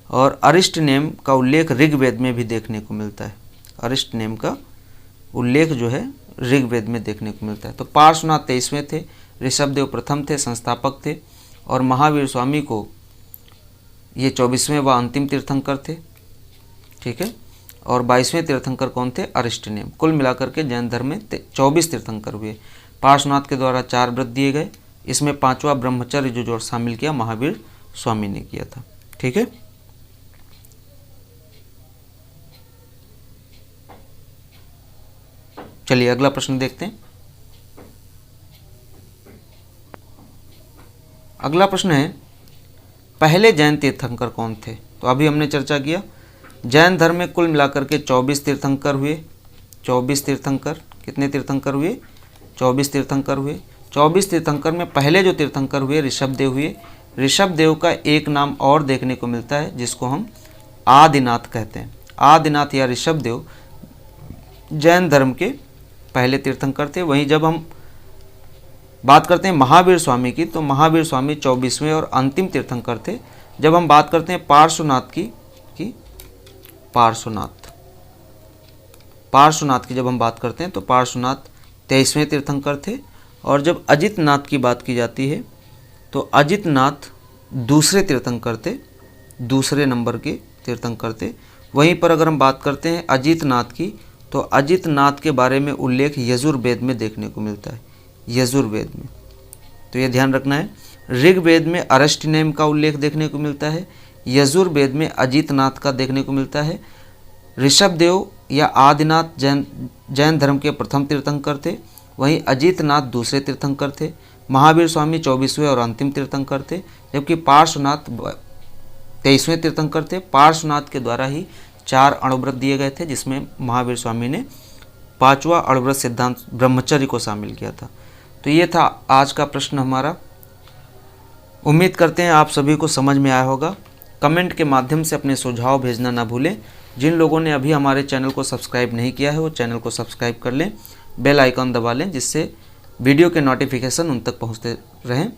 और अरिष्ट नेम का उल्लेख ऋग्वेद में भी देखने को मिलता है। अरिष्ट नेम का उल्लेख जो है ऋग्वेद में देखने को मिलता है। तो पार्श्वनाथ 23वें थे, ऋषभदेव प्रथम थे, संस्थापक थे, और महावीर स्वामी को ये 24वें व अंतिम तीर्थंकर थे। ठीक है, और 22वें तीर्थंकर कौन थे? अरिष्ट नेम। कुल मिलाकर के जैन धर्म में 24 तीर्थंकर हुए। पार्श्वनाथ के द्वारा 4 व्रत दिए गए, इसमें 5वां ब्रह्मचर्य जो शामिल किया महावीर स्वामी ने किया था। ठीक है, चलिए अगला प्रश्न देखते हैं। अगला प्रश्न है, पहले जैन तीर्थंकर कौन थे? तो अभी हमने चर्चा किया, जैन धर्म में कुल मिलाकर के 24 तीर्थंकर हुए। 24 तीर्थंकर, कितने तीर्थंकर हुए? 24 तीर्थंकर हुए। 24 तीर्थंकर में पहले जो तीर्थंकर हुए ऋषभदेव हुए। ऋषभदेव का एक नाम और देखने को मिलता है जिसको हम आदिनाथ कहते हैं। आदिनाथ या ऋषभदेव जैन धर्म के पहले तीर्थंकर थे। वहीं जब हम बात करते हैं महावीर स्वामी की, तो महावीर स्वामी 24वें और अंतिम तीर्थंकर थे। जब हम बात करते हैं पार्श्वनाथ की पार्श्वनाथ की जब हम बात करते हैं तो पार्श्वनाथ 23वें तीर्थंकर थे। और जब अजितनाथ की बात की जाती है तो अजितनाथ दूसरे तीर्थंकर थे, दूसरे नंबर के तीर्थंकर थे। वहीं पर अगर हम बात करते हैं अजितनाथ की, तो अजितनाथ के बारे में उल्लेख यजुर्वेद में देखने को मिलता है। यजुर्वेद में, तो ये ध्यान रखना है। ऋग्वेद में अरिष्ट नेम का उल्लेख देखने को मिलता है, यजुर्वेद में अजितनाथ का देखने को मिलता है। ऋषभदेव या आदिनाथ जैन धर्म के प्रथम तीर्थंकर थे, वहीं अजितनाथ दूसरे तीर्थंकर थे। महावीर स्वामी 24वें और अंतिम तीर्थंकर थे, जबकि पार्श्वनाथ 23वें तीर्थंकर थे। पार्श्वनाथ के द्वारा ही 4 अणुव्रत दिए गए थे, जिसमें महावीर स्वामी ने 5वां अणुव्रत सिद्धांत ब्रह्मचर्य को शामिल किया था। तो ये था आज का प्रश्न हमारा। उम्मीद करते हैं आप सभी को समझ में आया होगा। कमेंट के माध्यम से अपने सुझाव भेजना ना भूलें। जिन लोगों ने अभी हमारे चैनल को सब्सक्राइब नहीं किया है वो चैनल को सब्सक्राइब कर लें, बेल आइकन दबा लें, जिससे वीडियो के नोटिफिकेशन उन तक पहुंचते रहें।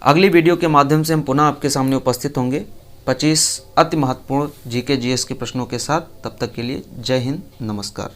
अगली वीडियो के माध्यम से हम पुनः आपके सामने उपस्थित होंगे 25 अति महत्वपूर्ण जीके जीएस के प्रश्नों के साथ। तब तक के लिए जय हिंद, नमस्कार।